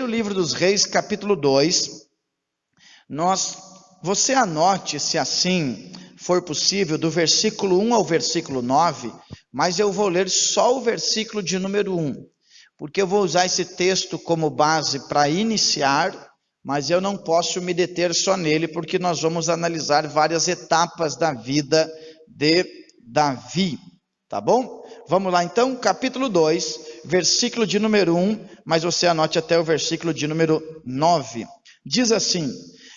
Primeiro livro dos Reis, capítulo 2, você anote, se assim for possível, do versículo 1 ao versículo 9, mas eu vou ler só o versículo de número 1, porque eu vou usar esse texto como base para iniciar, mas eu não posso me deter só nele, porque nós vamos analisar várias etapas da vida de Davi, tá bom? Vamos lá então, capítulo 2, versículo de número 1, mas você anote até o versículo de número 9. Diz assim: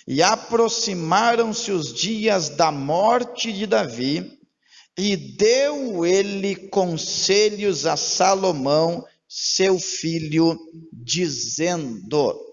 e aproximaram-se os dias da morte de Davi, e deu ele conselhos a Salomão, seu filho, dizendo...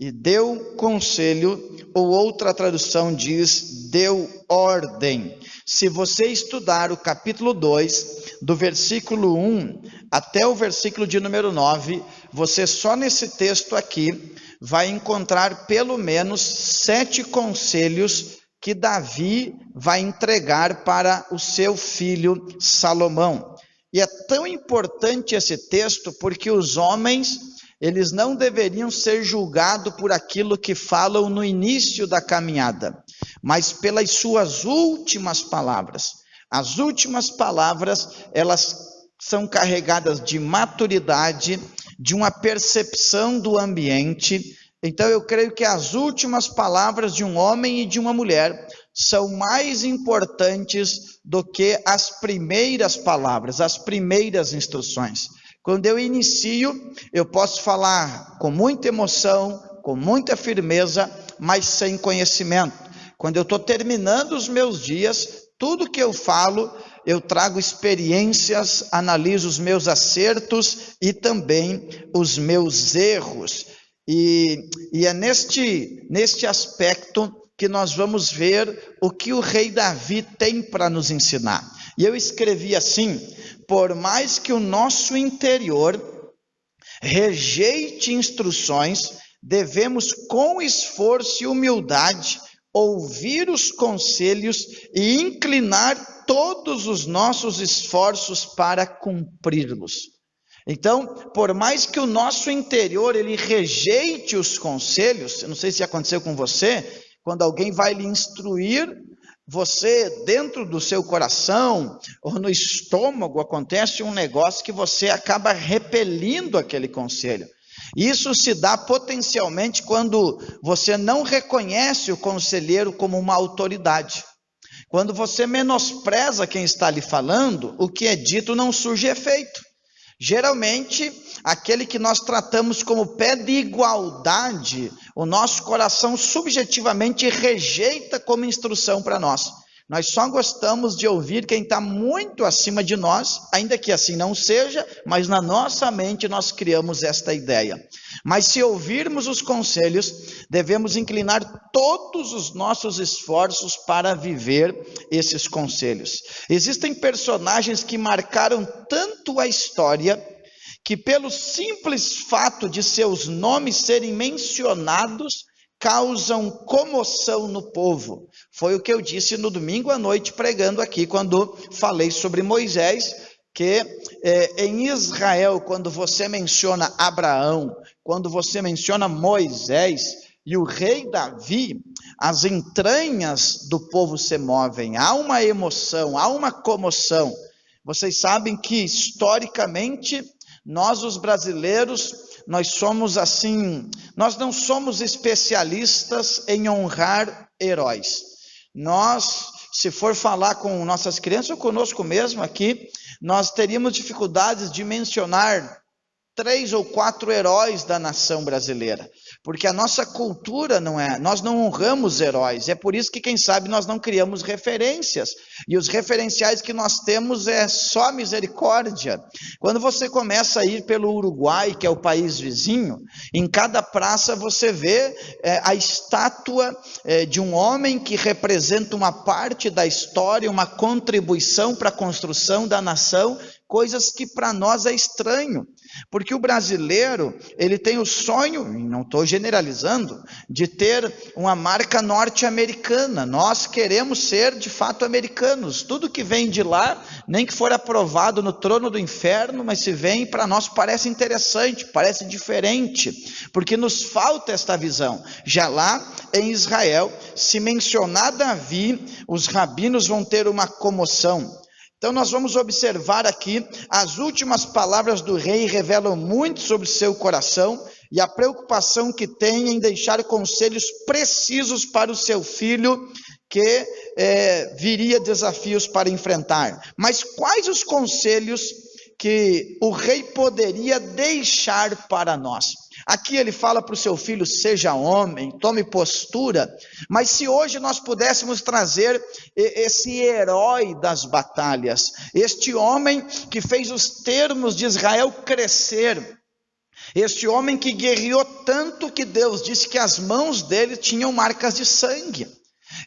E deu conselho, ou outra tradução diz, deu ordem. Se você estudar o capítulo 2, do versículo 1 até o versículo de número 9, você só nesse texto aqui vai encontrar pelo menos 7 conselhos que Davi vai entregar para o seu filho Salomão. E é tão importante esse texto porque os homens... eles não deveriam ser julgados por aquilo que falam no início da caminhada, mas pelas suas últimas palavras. As últimas palavras, elas são carregadas de maturidade, de uma percepção do ambiente. Então eu creio que as últimas palavras de um homem e de uma mulher são mais importantes do que as primeiras palavras, as primeiras instruções. Quando eu inicio, eu posso falar com muita emoção, com muita firmeza, mas sem conhecimento. Quando eu estou terminando os meus dias, tudo que eu falo, eu trago experiências, analiso os meus acertos e também os meus erros. E é neste aspecto que nós vamos ver o que o rei Davi tem para nos ensinar. E eu escrevi assim: por mais que o nosso interior rejeite instruções, devemos com esforço e humildade ouvir os conselhos e inclinar todos os nossos esforços para cumpri-los. Então, por mais que o nosso interior ele rejeite os conselhos, eu não sei se aconteceu com você, quando alguém vai lhe instruir, você dentro do seu coração ou no estômago acontece um negócio que você acaba repelindo aquele conselho. Isso se dá potencialmente quando você não reconhece o conselheiro como uma autoridade. Quando você menospreza quem está lhe falando, o que é dito não surge efeito. Geralmente, aquele que nós tratamos como pé de igualdade, o nosso coração subjetivamente rejeita como instrução para nós. Nós só gostamos de ouvir quem está muito acima de nós, ainda que assim não seja, mas na nossa mente nós criamos esta ideia. Mas se ouvirmos os conselhos, devemos inclinar todos os nossos esforços para viver esses conselhos. Existem personagens que marcaram tanto a história, que pelo simples fato de seus nomes serem mencionados, causam comoção no povo. Foi o que eu disse no domingo à noite pregando aqui, quando falei sobre Moisés, que em Israel, quando você menciona Abraão, quando você menciona Moisés e o rei Davi, as entranhas do povo se movem, há uma emoção, há uma comoção. Vocês sabem que historicamente, nós os brasileiros, nós somos assim, nós não somos especialistas em honrar heróis. Nós, se for falar com nossas crianças ou conosco mesmo aqui, nós teríamos dificuldades de mencionar 3 ou 4 heróis da nação brasileira, porque a nossa cultura não é, nós não honramos heróis, é por isso que quem sabe nós não criamos referências, e os referenciais que nós temos é só misericórdia. Quando você começa a ir pelo Uruguai, que é o país vizinho, em cada praça você vê a estátua de um homem que representa uma parte da história, uma contribuição para a construção da nação, coisas que para nós é estranho. Porque o brasileiro, ele tem o sonho, e não estou generalizando, de ter uma marca norte-americana. Nós queremos ser de fato americanos. Tudo que vem de lá, nem que for aprovado no trono do inferno, mas se vem para nós parece interessante, parece diferente, porque nos falta esta visão. Já lá em Israel, se mencionar Davi, os rabinos vão ter uma comoção. Então nós vamos observar aqui, as últimas palavras do rei revelam muito sobre seu coração e a preocupação que tem em deixar conselhos precisos para o seu filho, que viria desafios para enfrentar. Mas quais os conselhos que o rei poderia deixar para nós? Aqui ele fala para o seu filho: seja homem, tome postura. Mas se hoje nós pudéssemos trazer esse herói das batalhas, este homem que fez os termos de Israel crescer, este homem que guerreou tanto que Deus disse que as mãos dele tinham marcas de sangue.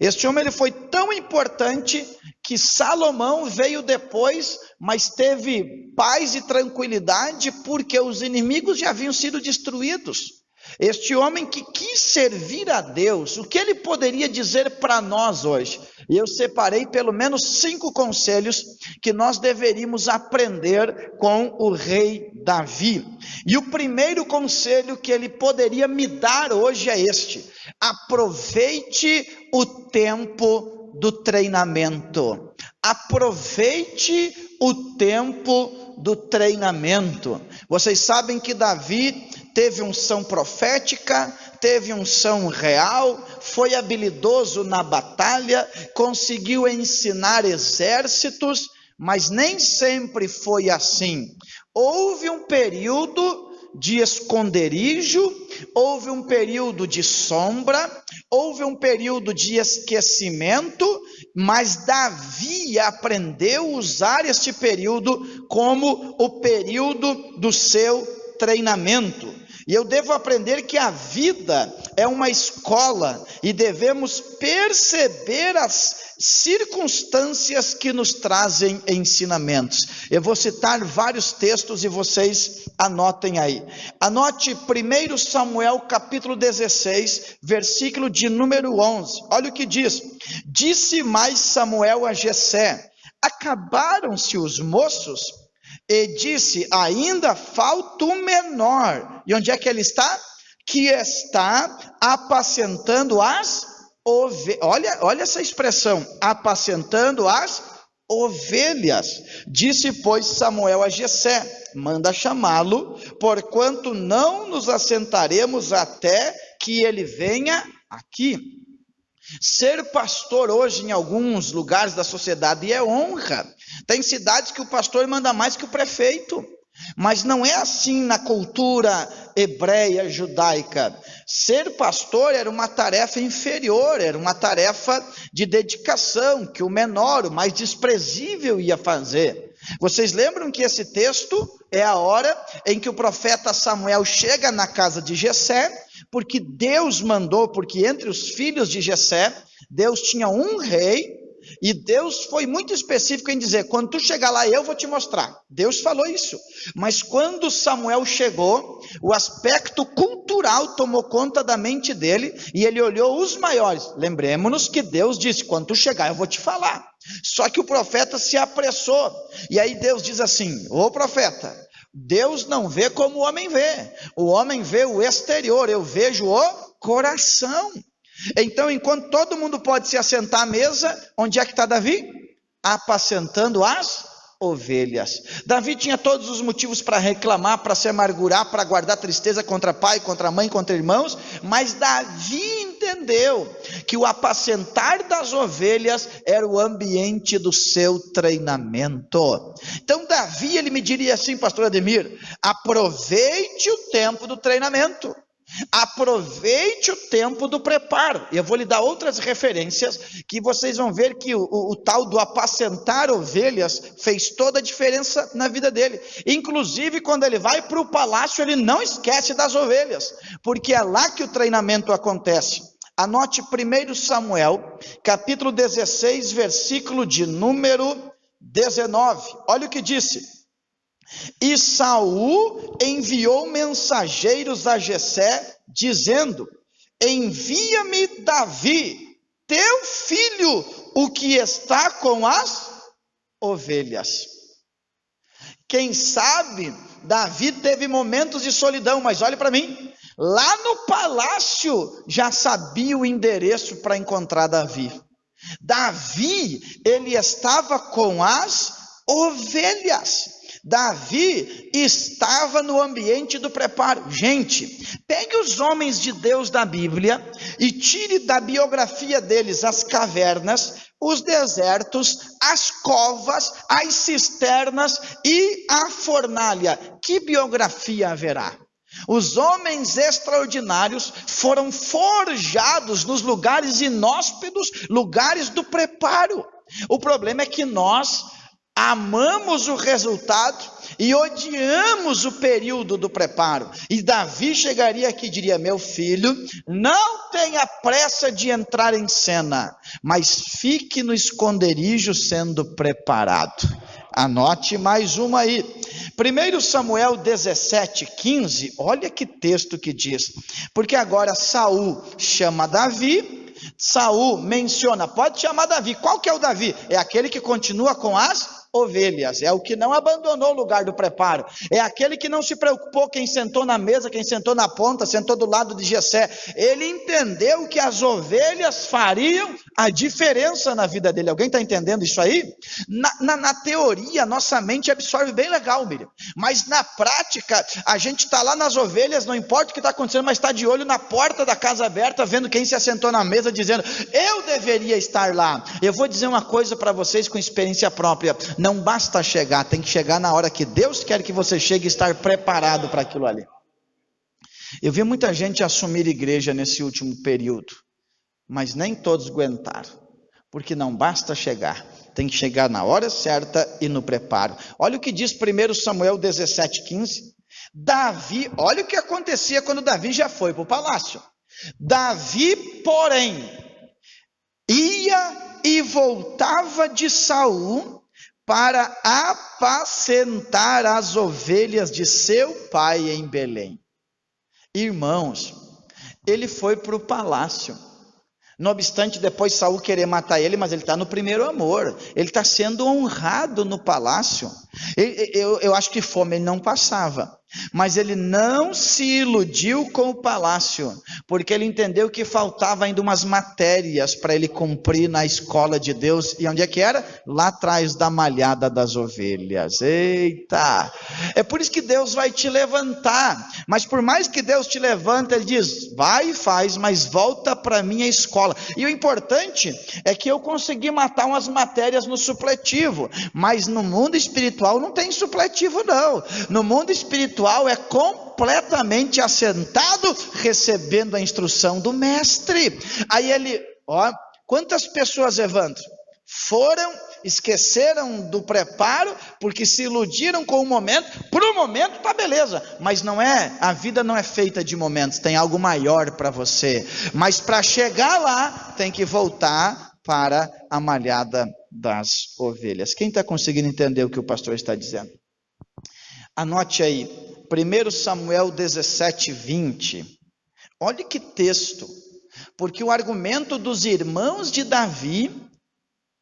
Este homem, ele foi tão importante que Salomão veio depois, mas teve paz e tranquilidade porque os inimigos já haviam sido destruídos. Este homem que quis servir a Deus, o que ele poderia dizer para nós hoje? E eu separei pelo menos 5 conselhos que nós deveríamos aprender com o rei Davi. E o primeiro conselho que ele poderia me dar hoje é este: aproveite o tempo do treinamento. Aproveite o tempo do treinamento. Vocês sabem que Davi teve unção profética, teve unção real, foi habilidoso na batalha, conseguiu ensinar exércitos, mas nem sempre foi assim. Houve um período de esconderijo, houve um período de sombra, houve um período de esquecimento, mas Davi aprendeu a usar este período como o período do seu treinamento. E eu devo aprender que a vida é uma escola e devemos perceber as circunstâncias que nos trazem ensinamentos. Eu vou citar vários textos e vocês anotem aí. Anote 1 Samuel capítulo 16, versículo de número 11. Olha o que diz: disse mais Samuel a Jessé: acabaram-se os moços? E disse: ainda falta o menor. E onde é que ele está? Que está apacentando as ovelhas. Olha essa expressão: apacentando as ovelhas. Disse, pois, Samuel a Jessé: manda chamá-lo, porquanto não nos assentaremos até que ele venha aqui. Ser pastor hoje em alguns lugares da sociedade é honra. Tem cidades que o pastor manda mais que o prefeito, mas não é assim na cultura hebreia, judaica. Ser pastor era uma tarefa inferior, era uma tarefa de dedicação, que o menor, o mais desprezível ia fazer. Vocês lembram que esse texto é a hora em que o profeta Samuel chega na casa de Jessé, porque Deus mandou, porque entre os filhos de Jessé, Deus tinha um rei, e Deus foi muito específico em dizer: quando tu chegar lá eu vou te mostrar. Deus falou isso, mas quando Samuel chegou, o aspecto cultural tomou conta da mente dele, e ele olhou os maiores. Lembremos-nos que Deus disse: quando tu chegar eu vou te falar. Só que o profeta se apressou, e aí Deus diz assim: ô profeta, Deus não vê como o homem vê o exterior, eu vejo o coração. Então, enquanto todo mundo pode se assentar à mesa, onde é que está Davi? Apacentando as ovelhas. Davi tinha todos os motivos para reclamar, para se amargurar, para guardar tristeza contra pai, contra mãe, contra irmãos, mas Davi entendeu que o apacentar das ovelhas era o ambiente do seu treinamento. Então Davi, ele me diria assim: pastor Ademir, aproveite o tempo do treinamento. Aproveite o tempo do preparo. Eu vou lhe dar outras referências que vocês vão ver que o tal do apacentar ovelhas fez toda a diferença na vida dele. Inclusive, quando ele vai para o palácio, ele não esquece das ovelhas, porque é lá que o treinamento acontece. Anote 1 Samuel, capítulo 16, versículo de número 19. Olha o que disse: E Saul enviou mensageiros a Jessé, dizendo: envia-me Davi, teu filho, o que está com as ovelhas. Quem sabe Davi teve momentos de solidão, mas olhe para mim, lá no palácio já sabia o endereço para encontrar Davi. Davi, ele estava com as ovelhas. Davi estava no ambiente do preparo. Gente, pegue os homens de Deus da Bíblia e tire da biografia deles as cavernas, os desertos, as covas, as cisternas e a fornalha. Que biografia haverá? Os homens extraordinários foram forjados nos lugares inóspitos, lugares do preparo. O problema é que nós amamos o resultado e odiamos o período do preparo. E Davi chegaria aqui e diria: meu filho, não tenha pressa de entrar em cena, mas fique no esconderijo sendo preparado. Anote mais uma aí. 1 Samuel 17:15, olha que texto que diz. Porque agora Saul chama Davi, Saul menciona, pode chamar Davi. Qual que é o Davi? É aquele que continua com as ovelhas, é o que não abandonou o lugar do preparo, é aquele que não se preocupou quem sentou na mesa, quem sentou na ponta, sentou do lado de Jessé. Ele entendeu que as ovelhas fariam a diferença na vida dele. Alguém está entendendo isso aí? Na teoria, nossa mente absorve bem legal, Miriam, mas na prática, a gente está lá nas ovelhas, não importa o que está acontecendo, mas está de olho na porta da casa aberta, vendo quem se assentou na mesa, dizendo: eu deveria estar lá. Eu vou dizer uma coisa para vocês com experiência própria: não basta chegar, tem que chegar na hora que Deus quer que você chegue e estar preparado para aquilo ali. Eu vi muita gente assumir igreja nesse último período, mas nem todos aguentaram, porque não basta chegar, tem que chegar na hora certa e no preparo. Olha o que diz 1 Samuel 17:15. Davi, olha o que acontecia quando Davi já foi para o palácio. Davi, porém, ia e voltava de Saul para apacentar as ovelhas de seu pai em Belém. Irmãos, ele foi para o palácio. Não obstante depois Saul querer matar ele, mas ele está no primeiro amor. Ele está sendo honrado no palácio. Eu acho que fome ele não passava. Mas ele não se iludiu com o palácio, porque ele entendeu que faltava ainda umas matérias para ele cumprir na escola de Deus. E onde é que era? Lá atrás da malhada das ovelhas. Eita! É por isso que Deus vai te levantar. Mas por mais que Deus te levanta, Ele diz: vai e faz, mas volta para a minha escola. E o importante é que eu consegui matar umas matérias no supletivo, mas no mundo espiritual não tem supletivo não. No mundo espiritual é completamente assentado, recebendo a instrução do mestre. Aí ele, quantas pessoas, Evandro, foram, esqueceram do preparo, porque se iludiram com o momento. Para o momento tá beleza, mas não é, a vida não é feita de momentos, tem algo maior para você. Mas para chegar lá, tem que voltar para a malhada das ovelhas. Quem está conseguindo entender o que o pastor está dizendo? Anote aí, 1 Samuel 17:20, olha que texto, porque o argumento dos irmãos de Davi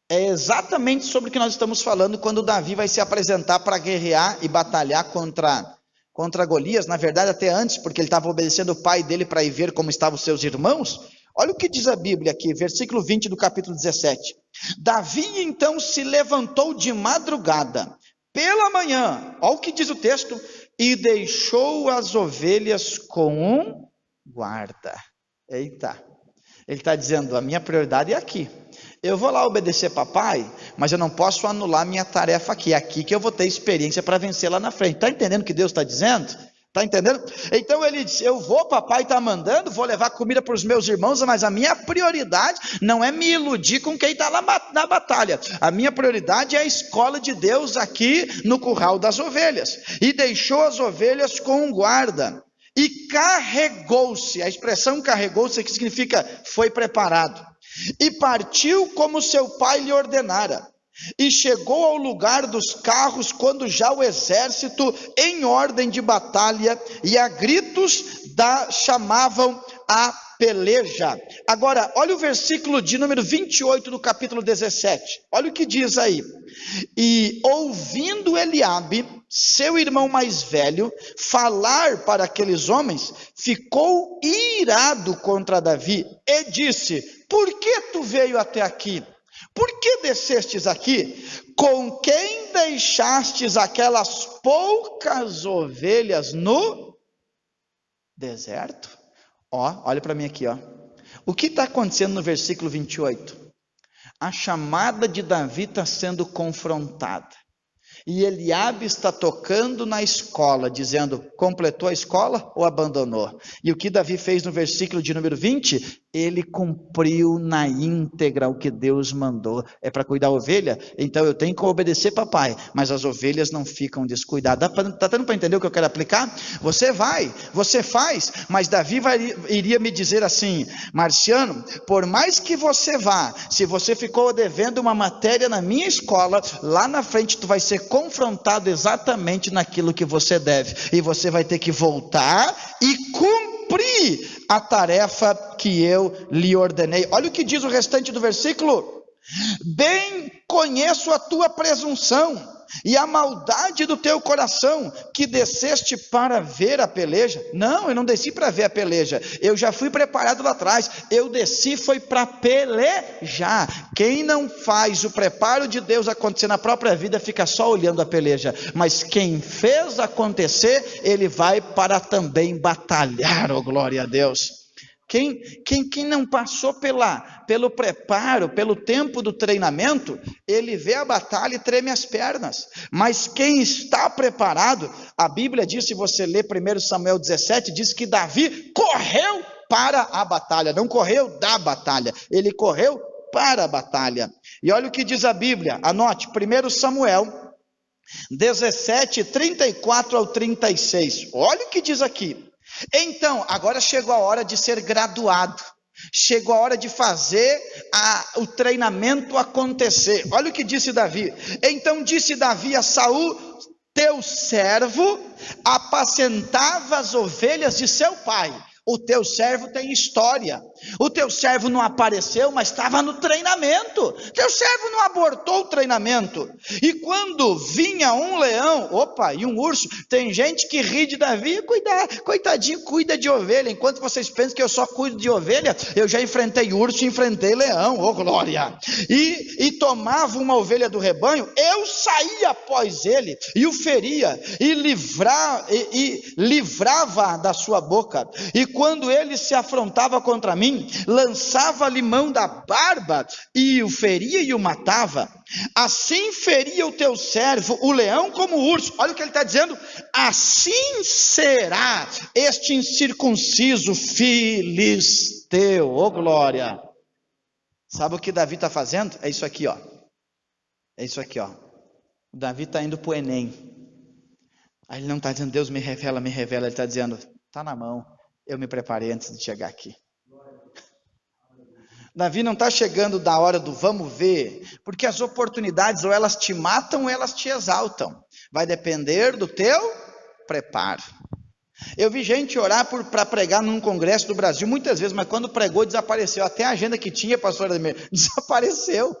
é exatamente sobre o que nós estamos falando quando Davi vai se apresentar para guerrear e batalhar contra Golias. Na verdade até antes, porque ele estava obedecendo o pai dele para ir ver como estavam os seus irmãos. Olha o que diz a Bíblia aqui, versículo 20 do capítulo 17. Davi então se levantou de madrugada, pela manhã, olha o que diz o texto, e deixou as ovelhas com um guarda. Eita, ele está dizendo: a minha prioridade é aqui. Eu vou lá obedecer papai, mas eu não posso anular minha tarefa aqui. É aqui que eu vou ter experiência para vencer lá na frente. Está entendendo o que Deus está dizendo? Está entendendo? Então ele disse: eu vou, papai está mandando, vou levar comida para os meus irmãos, mas a minha prioridade não é me iludir com quem está lá na batalha. A minha prioridade é a escola de Deus aqui no curral das ovelhas. E deixou as ovelhas com um guarda. E carregou-se, a expressão carregou-se que significa foi preparado. E partiu como seu pai lhe ordenara. e chegou ao lugar dos carros quando já o exército em ordem de batalha e a gritos chamavam a peleja. Agora, olha o versículo de número 28 do capítulo 17, olha o que diz aí: e ouvindo Eliabe, seu irmão mais velho, falar para aqueles homens, ficou irado contra Davi e disse: por que tu veio até aqui? Por que descestes aqui? Com quem deixastes aquelas poucas ovelhas no deserto? Olha para mim aqui, o que está acontecendo no versículo 28? A chamada de Davi está sendo confrontada, e Eliabe está tocando na escola, dizendo: completou a escola ou abandonou? E o que Davi fez no versículo de número 20? Ele cumpriu na íntegra o que Deus mandou. É para cuidar da ovelha? Então eu tenho que obedecer papai, mas as ovelhas não ficam descuidadas. Está dando para entender o que eu quero aplicar? Você vai, você faz, mas Davi iria me dizer assim: Marciano, por mais que você vá, se você ficou devendo uma matéria na minha escola, lá na frente tu vai ser confrontado exatamente naquilo que você deve, e você vai ter que voltar e cumprir a tarefa que eu lhe ordenei. Olha o que diz o restante do versículo: bem conheço a tua presunção e a maldade do teu coração, que desceste para ver a peleja. Não, eu não desci para ver a peleja, eu já fui preparado lá atrás, eu desci foi para pelejar. Quem não faz o preparo de Deus acontecer na própria vida, fica só olhando a peleja, mas quem fez acontecer, ele vai para também batalhar. Oh, glória a Deus! Quem não passou pelo preparo, pelo tempo do treinamento, ele vê a batalha e treme as pernas. Mas quem está preparado, a Bíblia diz, se você ler 1 Samuel 17, diz que Davi correu para a batalha, não correu da batalha, ele correu para a batalha. E olha o que diz a Bíblia, anote, 1 Samuel 17, 34 ao 36, olha o que diz aqui. Então, agora chegou a hora de ser graduado, chegou a hora de fazer o treinamento acontecer. Olha o que disse Davi: então disse Davi a Saul, teu servo apacentava as ovelhas de seu pai. O teu servo tem história, o teu servo não apareceu, mas estava no treinamento, teu servo não abortou o treinamento, e quando vinha um leão, e um urso, tem gente que ri de Davi, coitadinho, cuida de ovelha, enquanto vocês pensam que eu só cuido de ovelha, eu já enfrentei urso e enfrentei leão, glória, e tomava uma ovelha do rebanho, eu saía após ele, e o feria, e livrava da sua boca, e quando ele se afrontava contra mim, lançava-lhe mão da barba, e o feria e o matava. Assim feria o teu servo, o leão como o urso. Olha o que ele está dizendo: assim será este incircunciso filisteu. Glória! Sabe o que Davi está fazendo? É isso aqui, é isso aqui, O Davi está indo para o Enem. Aí ele não está dizendo, Deus me revela, ele está dizendo, está na mão, eu me preparei antes de chegar aqui. Davi não está chegando da hora do vamos ver, porque as oportunidades ou elas te matam ou elas te exaltam, vai depender do teu preparo. Eu vi gente orar para pregar num congresso do Brasil muitas vezes, mas quando pregou desapareceu, até a agenda que tinha, pastor Ademir, desapareceu.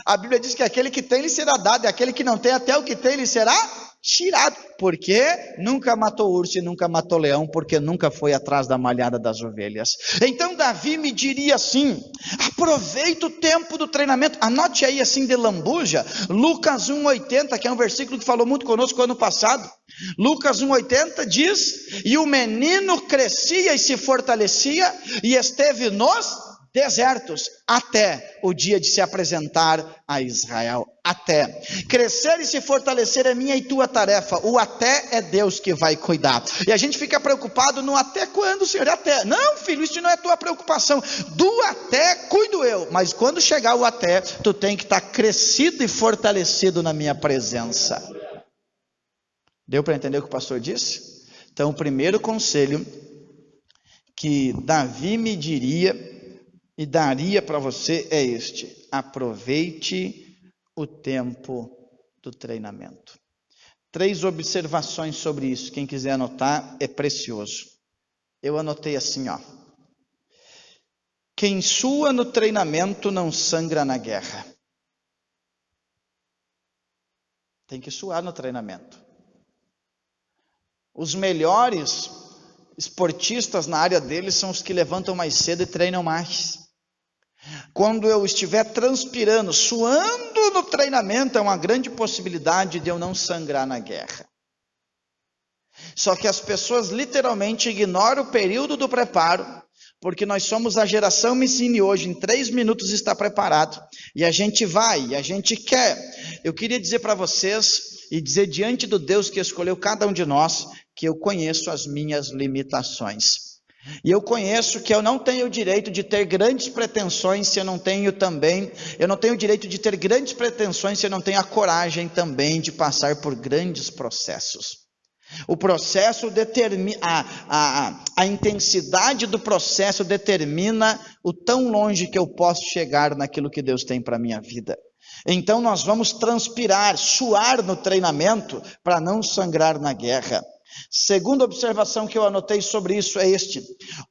A Bíblia diz que aquele que tem lhe será dado, e aquele que não tem, até o que tem lhe será tirado, porque nunca matou urso e nunca matou leão, porque nunca foi atrás da malhada das ovelhas. Então Davi me diria assim, aproveita o tempo do treinamento, anote aí assim de lambuja, Lucas 1,80, que é um versículo que falou muito conosco ano passado. Lucas 1,80 diz, e o menino crescia e se fortalecia, e esteve nos desertos, até o dia de se apresentar a Israel. Até crescer e se fortalecer é minha e tua tarefa, o até é Deus que vai cuidar, e a gente fica preocupado no até quando, Senhor, até, não filho, isso não é tua preocupação, do até cuido eu, mas quando chegar o até, tu tem que estar crescido e fortalecido na minha presença. Deu para entender o que o pastor disse? Então o primeiro conselho que Davi me diria e daria para você é este: aproveite o tempo do treinamento. 3 observações sobre isso. Quem quiser anotar, é precioso. Eu anotei assim, ó. Quem sua no treinamento não sangra na guerra. Tem que suar no treinamento. Os melhores esportistas na área deles são os que levantam mais cedo e treinam mais. Quando eu estiver transpirando, suando no treinamento, é uma grande possibilidade de eu não sangrar na guerra. Só que as pessoas literalmente ignoram o período do preparo, porque nós somos a geração Me Ensine hoje, em 3 minutos está preparado, e a gente vai, e a gente quer. Eu queria dizer para vocês, e dizer diante do Deus que escolheu cada um de nós, que eu conheço as minhas limitações. E eu conheço que eu não tenho o direito de ter grandes pretensões se eu não tenho o direito de ter grandes pretensões se eu não tenho a coragem também de passar por grandes processos. O processo determina, a intensidade do processo determina o tão longe que eu posso chegar naquilo que Deus tem para a minha vida. Então nós vamos transpirar, suar no treinamento para não sangrar na guerra. Segunda observação que eu anotei sobre isso é este: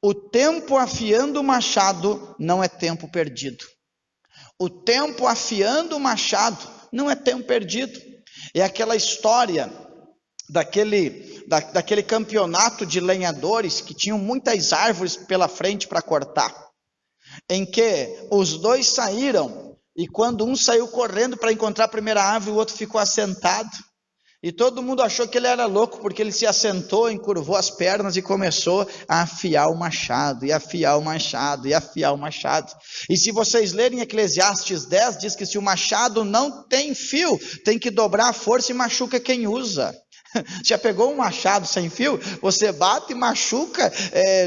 o tempo afiando o machado não é tempo perdido. O tempo afiando o machado não é tempo perdido. É aquela história daquele campeonato de lenhadores que tinham muitas árvores pela frente para cortar, em que os dois saíram, e quando um saiu correndo para encontrar a primeira árvore, o outro ficou assentado. E todo mundo achou que ele era louco, porque ele se assentou, encurvou as pernas e começou a afiar o machado, e afiar o machado, e afiar o machado. E se vocês lerem Eclesiastes 10, diz que se o machado não tem fio, tem que dobrar a força e machuca quem usa. Já pegou um machado sem fio? Você bate e machuca,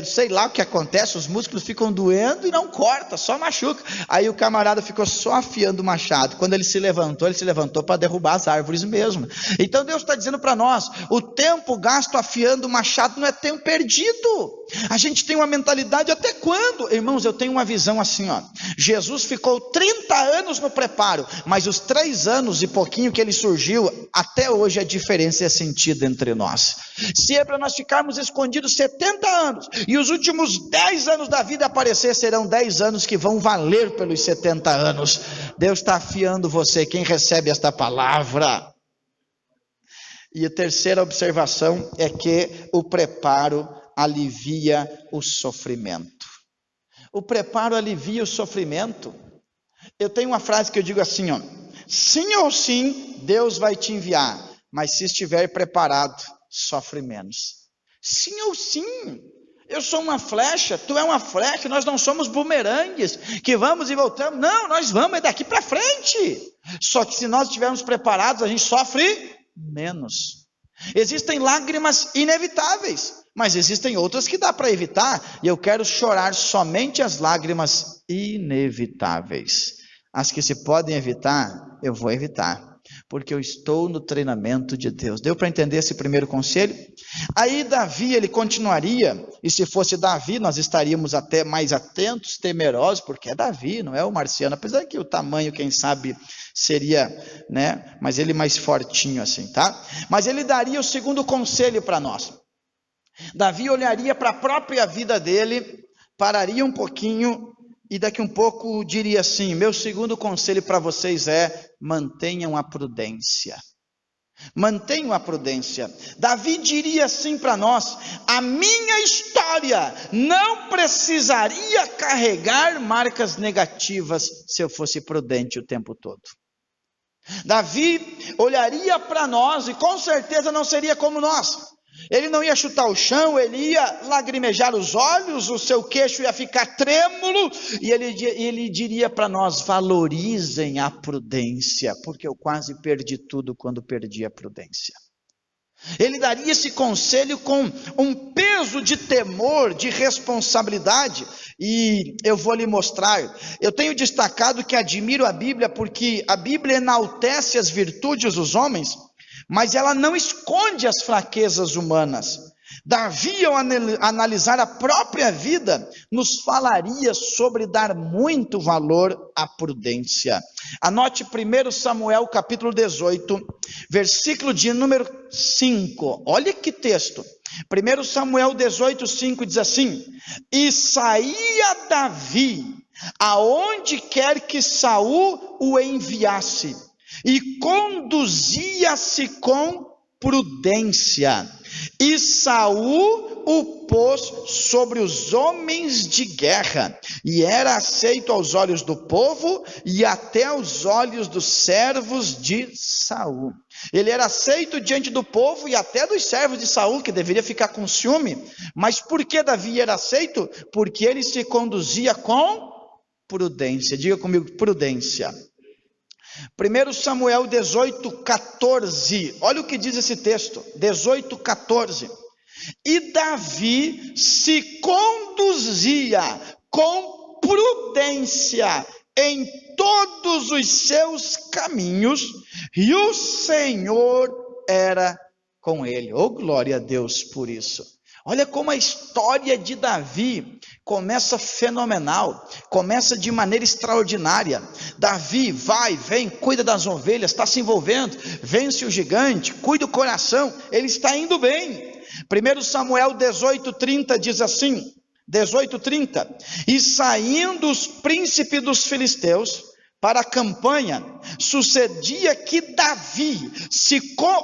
sei lá o que acontece, os músculos ficam doendo e não corta, só machuca. Aí o camarada ficou só afiando o machado. Quando ele se levantou para derrubar as árvores mesmo. Então Deus está dizendo para nós, o tempo gasto afiando o machado não é tempo perdido. A gente tem uma mentalidade, até quando? Irmãos, eu tenho uma visão assim, ó. Jesus ficou 30 anos no preparo, mas os 3 anos e pouquinho que ele surgiu, até hoje a diferença é sentida entre nós. Se é para nós ficarmos escondidos 70 anos, e os últimos 10 anos da vida aparecer, serão 10 anos que vão valer pelos 70 anos. Deus está afiando você, quem recebe esta palavra. E a terceira observação é que o preparo alivia o sofrimento. O preparo alivia o sofrimento. Eu tenho uma frase que eu digo assim, ó: sim ou sim, Deus vai te enviar, mas se estiver preparado, sofre menos. Sim ou sim. Eu sou uma flecha, tu é uma flecha, nós não somos bumerangues, que vamos e voltamos. Não, nós vamos, é daqui para frente. Só que se nós estivermos preparados, a gente sofre menos. Existem lágrimas inevitáveis, mas existem outras que dá para evitar, e eu quero chorar somente as lágrimas inevitáveis. As que se podem evitar, eu vou evitar, porque eu estou no treinamento de Deus. Deu para entender esse primeiro conselho? Aí Davi, ele continuaria, e se fosse Davi, nós estaríamos até mais atentos, temerosos, porque é Davi, não é o Marciano, apesar que o tamanho, quem sabe, seria, né, mas ele mais fortinho assim, tá? Mas ele daria o segundo conselho para nós. Davi olharia para a própria vida dele, pararia um pouquinho, e daqui um pouco diria assim: meu segundo conselho para vocês é: mantenham a prudência. Mantenham a prudência. Davi diria assim para nós: a minha história não precisaria carregar marcas negativas se eu fosse prudente o tempo todo. Davi olharia para nós e com certeza não seria como nós. Ele não ia chutar o chão, ele ia lagrimejar os olhos, o seu queixo ia ficar trêmulo, e ele diria para nós: valorizem a prudência, porque eu quase perdi tudo quando perdi a prudência. Ele daria esse conselho com um peso de temor, de responsabilidade, e eu vou lhe mostrar. Eu tenho destacado que admiro a Bíblia, porque a Bíblia enaltece as virtudes dos homens, mas ela não esconde as fraquezas humanas. Davi, ao analisar a própria vida, nos falaria sobre dar muito valor à prudência. Anote 1 Samuel capítulo 18, versículo de número 5. Olha que texto. 1 Samuel 18, 5 diz assim: e saía Davi aonde quer que Saul o enviasse, e conduzia-se com prudência, e Saul o pôs sobre os homens de guerra, e era aceito aos olhos do povo e até aos olhos dos servos de Saul. Ele era aceito diante do povo e até dos servos de Saul, que deveria ficar com ciúme. Mas por que Davi era aceito? Porque ele se conduzia com prudência. Diga comigo, prudência. 1 Samuel 18, 14, olha o que diz esse texto, 18, 14, e Davi se conduzia com prudência em todos os seus caminhos, e o Senhor era com ele. Oh, glória a Deus por isso. Olha como a história de Davi começa fenomenal, começa de maneira extraordinária. Davi vai, vem, cuida das ovelhas, está se envolvendo, vence o gigante, cuida do coração, ele está indo bem. 1 Samuel 18:30 diz assim, 18:30, e saindo os príncipes dos filisteus para a campanha, sucedia que Davi,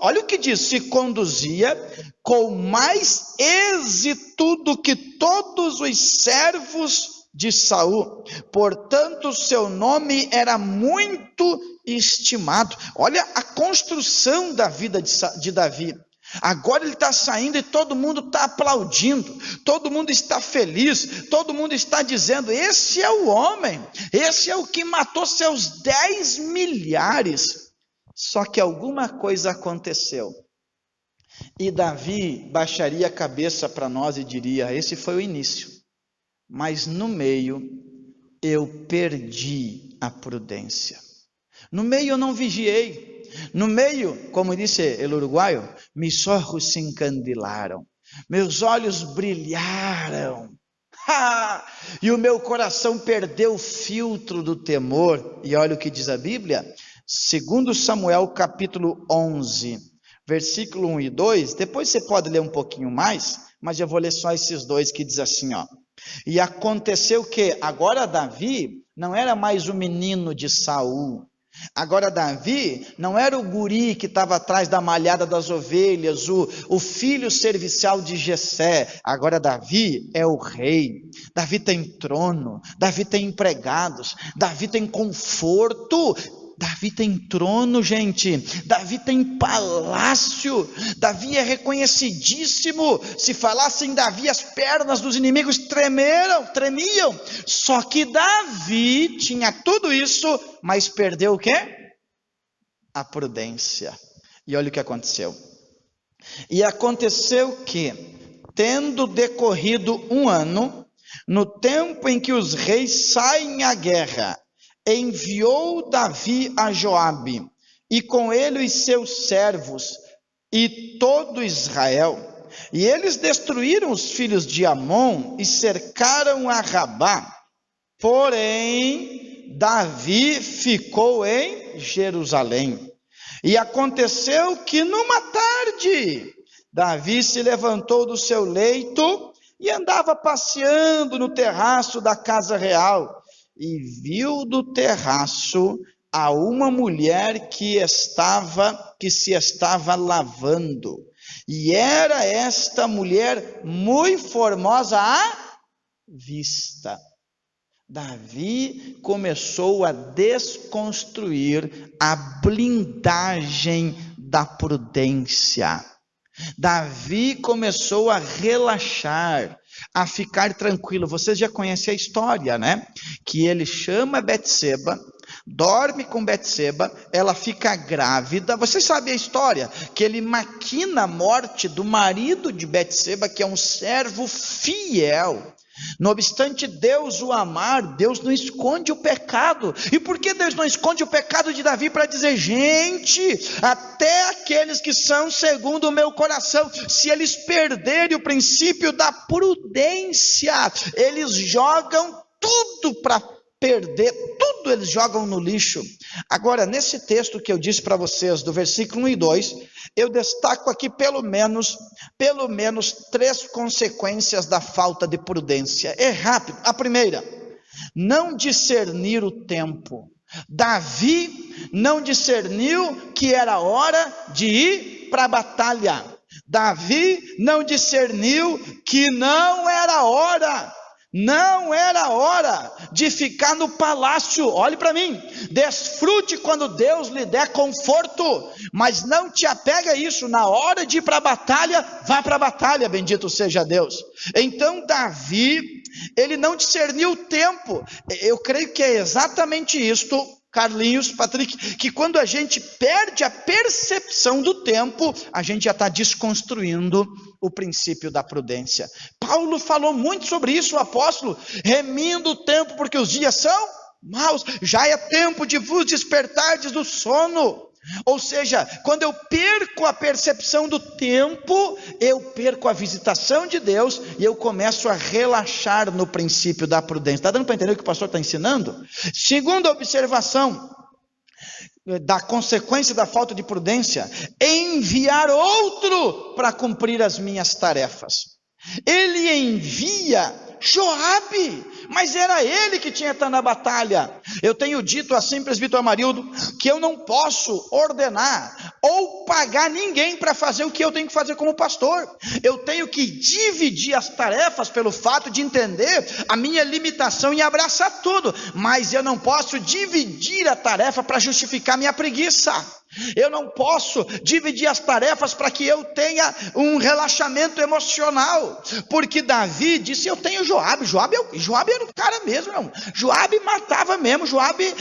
olha o que diz, se conduzia com mais êxito do que todos os servos de Saul, portanto seu nome era muito estimado. Olha a construção da vida de Davi. Agora ele está saindo e todo mundo está aplaudindo, todo mundo está feliz, todo mundo está dizendo, esse é o homem, esse é o que matou seus 10 milhares. Só que alguma coisa aconteceu, e Davi baixaria a cabeça para nós e diria, esse foi o início, mas no meio eu perdi a prudência, no meio eu não vigiei, no meio, como disse el uruguaio, mis ojos se encandilaram, meus olhos brilharam, e o meu coração perdeu o filtro do temor. E olha o que diz a Bíblia, 2 Samuel capítulo 11, versículo 1 e 2, depois você pode ler um pouquinho mais, mas eu vou ler só esses dois que diz assim, ó. E aconteceu que agora Davi não era mais o menino de Saul, agora Davi não era o guri que estava atrás da malhada das ovelhas, o filho servicial de Jessé. Agora Davi é o rei, Davi tem trono, Davi tem empregados, Davi tem conforto, Davi tem trono, gente, Davi tem palácio, Davi é reconhecidíssimo. Se falassem Davi, as pernas dos inimigos tremiam. Só que Davi tinha tudo isso, mas perdeu o quê? A prudência. E olha o que aconteceu. E aconteceu que, tendo decorrido um ano, no tempo em que os reis saem à guerra, enviou Davi a Joabe, e com ele os seus servos, e todo Israel, e eles destruíram os filhos de Amon, e cercaram a Rabá, porém, Davi ficou em Jerusalém. E aconteceu que numa tarde, Davi se levantou do seu leito, e andava passeando no terraço da casa real, e viu do terraço a uma mulher que se estava lavando, e era esta mulher muito formosa à vista. Davi começou a desconstruir a blindagem da prudência. Davi começou a relaxar, a ficar tranquilo. Vocês já conhecem a história, né? Que ele chama Betseba, dorme com Betseba, ela fica grávida. Vocês sabem a história? Que ele maquina a morte do marido de Betseba, que é um servo fiel. Não obstante Deus o amar, Deus não esconde o pecado. E por que Deus não esconde o pecado de Davi? Para dizer, gente, até aqueles que são segundo o meu coração, se eles perderem o princípio da prudência, eles jogam tudo para perder, tudo eles jogam no lixo. Agora, nesse texto que eu disse para vocês, do versículo 1 e 2, eu destaco aqui pelo menos 3 consequências da falta de prudência. É rápido. A primeira, não discernir o tempo. Davi não discerniu que era hora de ir para a batalha. Davi não discerniu que não era hora de ficar no palácio. Olhe para mim, desfrute quando Deus lhe der conforto, mas não te apega a isso. Na hora de ir para a batalha, vá para a batalha, bendito seja Deus. Então Davi, ele não discerniu o tempo. Eu creio que é exatamente isto, Carlinhos, Patrick, que quando a gente perde a percepção do tempo, a gente já está desconstruindo o princípio da prudência. Paulo falou muito sobre isso, o apóstolo, remindo o tempo, porque os dias são maus, já é tempo de vos despertardes do sono. Ou seja, quando eu perco a percepção do tempo, eu perco a visitação de Deus e eu começo a relaxar no princípio da prudência. Está dando para entender o que o pastor está ensinando? Segunda observação da consequência da falta de prudência, enviar outro para cumprir as minhas tarefas. Ele envia Joabe, mas era ele que tinha que estar na batalha. Eu tenho dito assim, presbítero Amarildo, que eu não posso ordenar ou pagar ninguém para fazer o que eu tenho que fazer como pastor. Eu tenho que dividir as tarefas pelo fato de entender a minha limitação e abraçar tudo, mas eu não posso dividir a tarefa para justificar minha preguiça. Eu não posso dividir as tarefas para que eu tenha um relaxamento emocional, porque Davi disse, eu tenho Joabe era o cara mesmo, não. Joabe matava mesmo, Joabe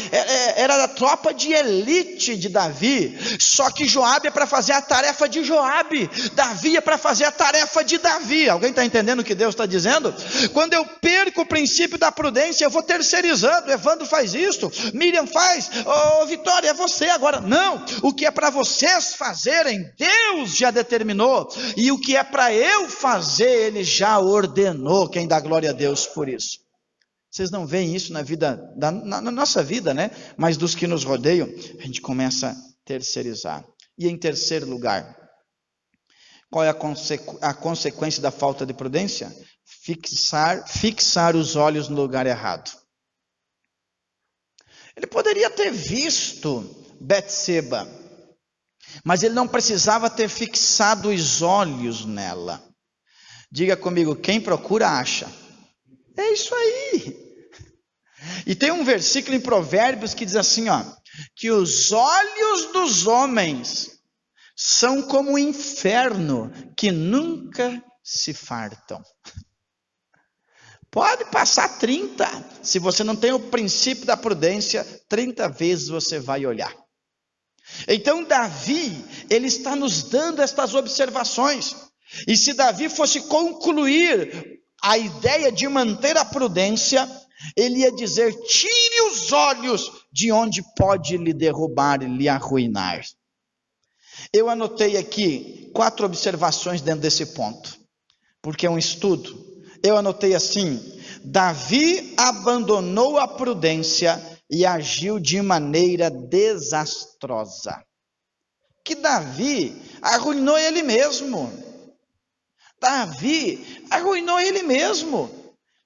era da tropa de elite de Davi, só que Joabe é para fazer a tarefa de Joabe, Davi é para fazer a tarefa de Davi. Alguém está entendendo o que Deus está dizendo? Quando eu perco o princípio da prudência, eu vou terceirizando, Evandro faz isso, Miriam faz, Vitória, é você agora. Não, o que é para vocês fazerem, Deus já determinou, e o que é para eu fazer, Ele já ordenou. Quem dá glória a Deus por isso? Vocês não veem isso na vida, na nossa vida, né? Mas dos que nos rodeiam, a gente começa a terceirizar. E em terceiro lugar, qual é a consequência da falta de prudência? Fixar os olhos no lugar errado. Ele poderia ter visto Betseba, mas ele não precisava ter fixado os olhos nela. Diga comigo, quem procura acha. É isso aí. E tem um versículo em Provérbios que diz assim, que os olhos dos homens são como o inferno, que nunca se fartam. Pode passar 30, se você não tem o princípio da prudência, 30 vezes você vai olhar. Então Davi, ele está nos dando estas observações, e se Davi fosse concluir a ideia de manter a prudência, ele ia dizer, tire os olhos de onde pode lhe derrubar e lhe arruinar. Eu anotei aqui 4 observações dentro desse ponto, porque é um estudo. Eu anotei assim, Davi abandonou a prudência e agiu de maneira desastrosa. Que Davi arruinou ele mesmo. Davi arruinou ele mesmo.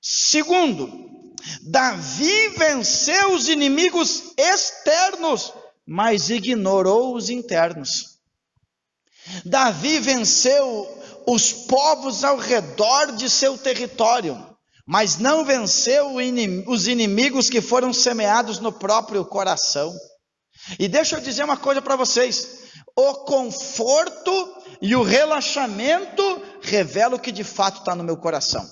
Segundo, Davi venceu os inimigos externos, mas ignorou os internos. Davi venceu os povos ao redor de seu território, mas não venceu os inimigos que foram semeados no próprio coração. E deixa eu dizer uma coisa para vocês, o conforto e o relaxamento revelam o que de fato está no meu coração.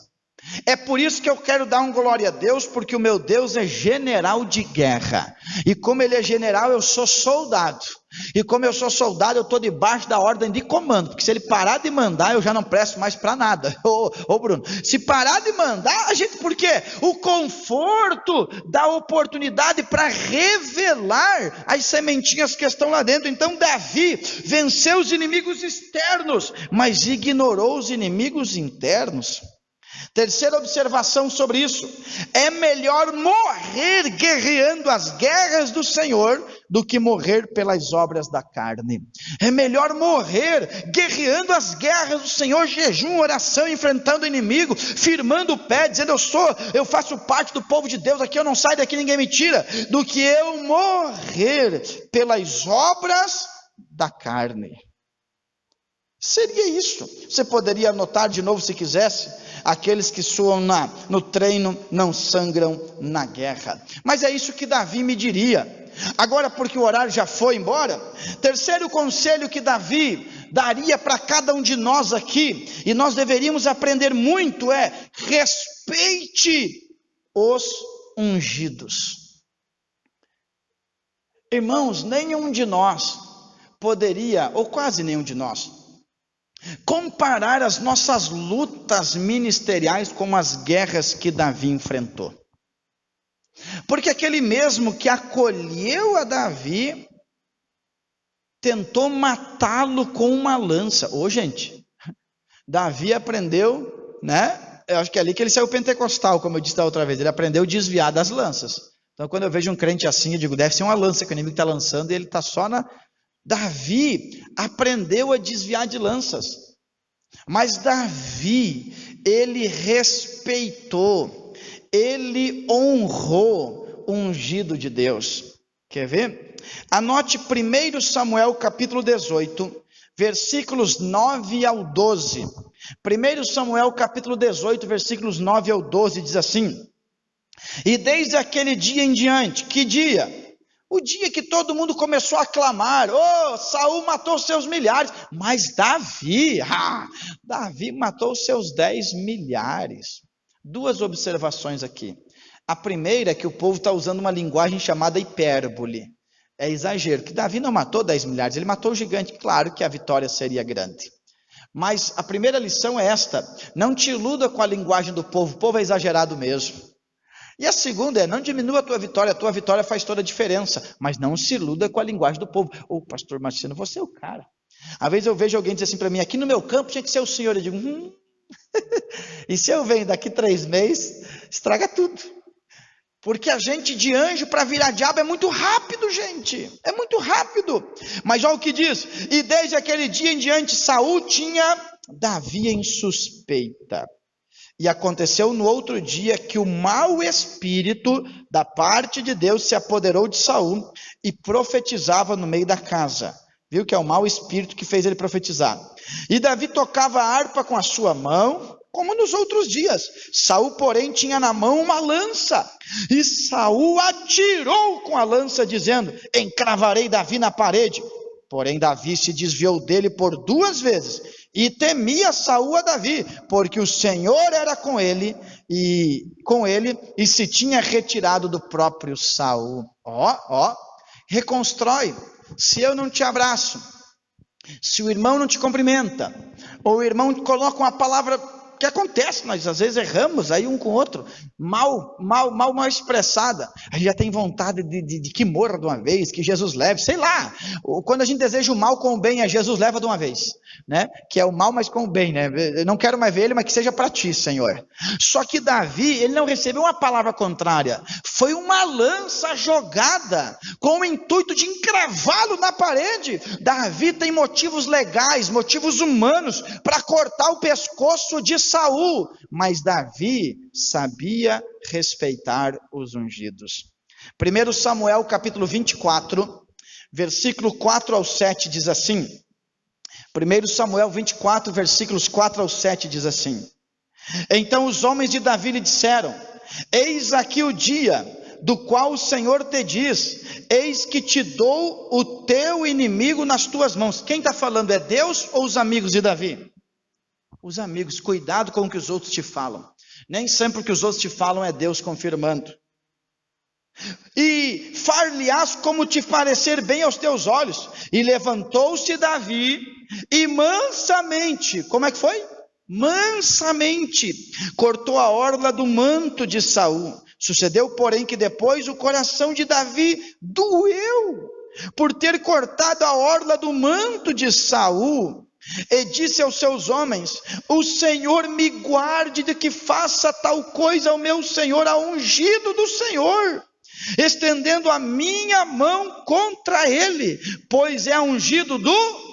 É por isso que eu quero dar um glória a Deus, porque o meu Deus é general de guerra, e como Ele é general, eu sou soldado, e como eu sou soldado, eu estou debaixo da ordem de comando, porque se Ele parar de mandar, eu já não presto mais para nada. Ô Bruno, se parar de mandar, a gente, por quê? O conforto dá oportunidade para revelar as sementinhas que estão lá dentro. Então Davi venceu os inimigos externos, mas ignorou os inimigos internos. Terceira observação sobre isso: é melhor morrer guerreando as guerras do Senhor do que morrer pelas obras da carne. É melhor morrer guerreando as guerras do Senhor, jejum, oração, enfrentando o inimigo, firmando o pé, dizendo eu faço parte do povo de Deus, aqui eu não saio daqui, ninguém me tira, do que eu morrer pelas obras da carne. Seria isso. Você poderia anotar de novo se quisesse: aqueles que suam no treino não sangram na guerra. Mas é isso que Davi me diria. Agora, porque o horário já foi embora, terceiro conselho que Davi daria para cada um de nós aqui, e nós deveríamos aprender muito, é: respeite os ungidos. Irmãos, nenhum de nós poderia, ou quase nenhum de nós, comparar as nossas lutas ministeriais com as guerras que Davi enfrentou. Porque aquele mesmo que acolheu a Davi tentou matá-lo com uma lança. Gente, Davi aprendeu, né? Eu acho que é ali que ele saiu pentecostal, como eu disse da outra vez. Ele aprendeu a desviar das lanças. Então quando eu vejo um crente assim, eu digo, deve ser uma lança que o inimigo está lançando, e ele está só na... Davi aprendeu a desviar de lanças, mas Davi, ele respeitou, ele honrou o ungido de Deus. Quer ver? Anote 1 Samuel capítulo 18, versículos 9 ao 12. 1 Samuel capítulo 18, versículos 9 ao 12, diz assim: e desde aquele dia em diante, que dia? O dia que todo mundo começou a clamar: Saul matou seus milhares, mas Davi matou seus 10 milhares. Duas observações aqui. A primeira é que o povo está usando uma linguagem chamada hipérbole. É exagero, que Davi não matou 10 milhares, ele matou o gigante. Claro que a vitória seria grande. Mas a primeira lição é esta: não te iluda com a linguagem do povo, o povo é exagerado mesmo. E a segunda é: não diminua a tua vitória faz toda a diferença, mas não se iluda com a linguagem do povo. Pastor Marciano, você é o cara. Às vezes eu vejo alguém dizer assim para mim: aqui no meu campo tinha que ser o senhor. Eu digo, e se eu venho daqui 3 meses, estraga tudo. Porque a gente de anjo para virar diabo é muito rápido, gente, é muito rápido. Mas olha o que diz: e desde aquele dia em diante Saul tinha Davi em suspeita. E aconteceu no outro dia que o mau espírito da parte de Deus se apoderou de Saul e profetizava no meio da casa. Viu que é o mau espírito que fez ele profetizar. E Davi tocava a harpa com a sua mão, como nos outros dias. Saul, porém, tinha na mão uma lança. E Saul atirou com a lança, dizendo: encravarei Davi na parede. Porém, Davi se desviou dele por 2 vezes. E temia Saul a Davi, porque o Senhor era com ele e se tinha retirado do próprio Saul. Reconstrói. Se eu não te abraço, se o irmão não te cumprimenta, ou o irmão coloca uma palavra que acontece, nós às vezes erramos aí um com o outro, mal expressada, a gente já tem vontade de que morra de uma vez, que Jesus leve, sei lá, quando a gente deseja o mal com o bem, Jesus leva de uma vez, né? Que é o mal, mas com o bem, né? Eu não quero mais ver ele, mas que seja para ti, Senhor. Só que Davi, ele não recebeu uma palavra contrária, foi uma lança jogada, com o intuito de encravá-lo na parede. Davi tem motivos legais, motivos humanos, para cortar o pescoço de Saul, mas Davi sabia respeitar os ungidos. 1 Samuel capítulo 24, versículo 4 ao 7 diz assim: 1 Samuel 24, versículos 4 ao 7 diz assim: então os homens de Davi lhe disseram: eis aqui o dia do qual o Senhor te diz: eis que te dou o teu inimigo nas tuas mãos. Quem está falando, é Deus ou os amigos de Davi? Os amigos. Cuidado com o que os outros te falam. Nem sempre o que os outros te falam é Deus confirmando. E far-lhe-ás como te parecer bem aos teus olhos. E levantou-se Davi e mansamente, como é que foi? Mansamente cortou a orla do manto de Saul. Sucedeu, porém, que depois o coração de Davi doeu por ter cortado a orla do manto de Saul, e disse aos seus homens: o Senhor me guarde de que faça tal coisa ao meu senhor, ao ungido do Senhor, estendendo a minha mão contra ele, pois é ungido do...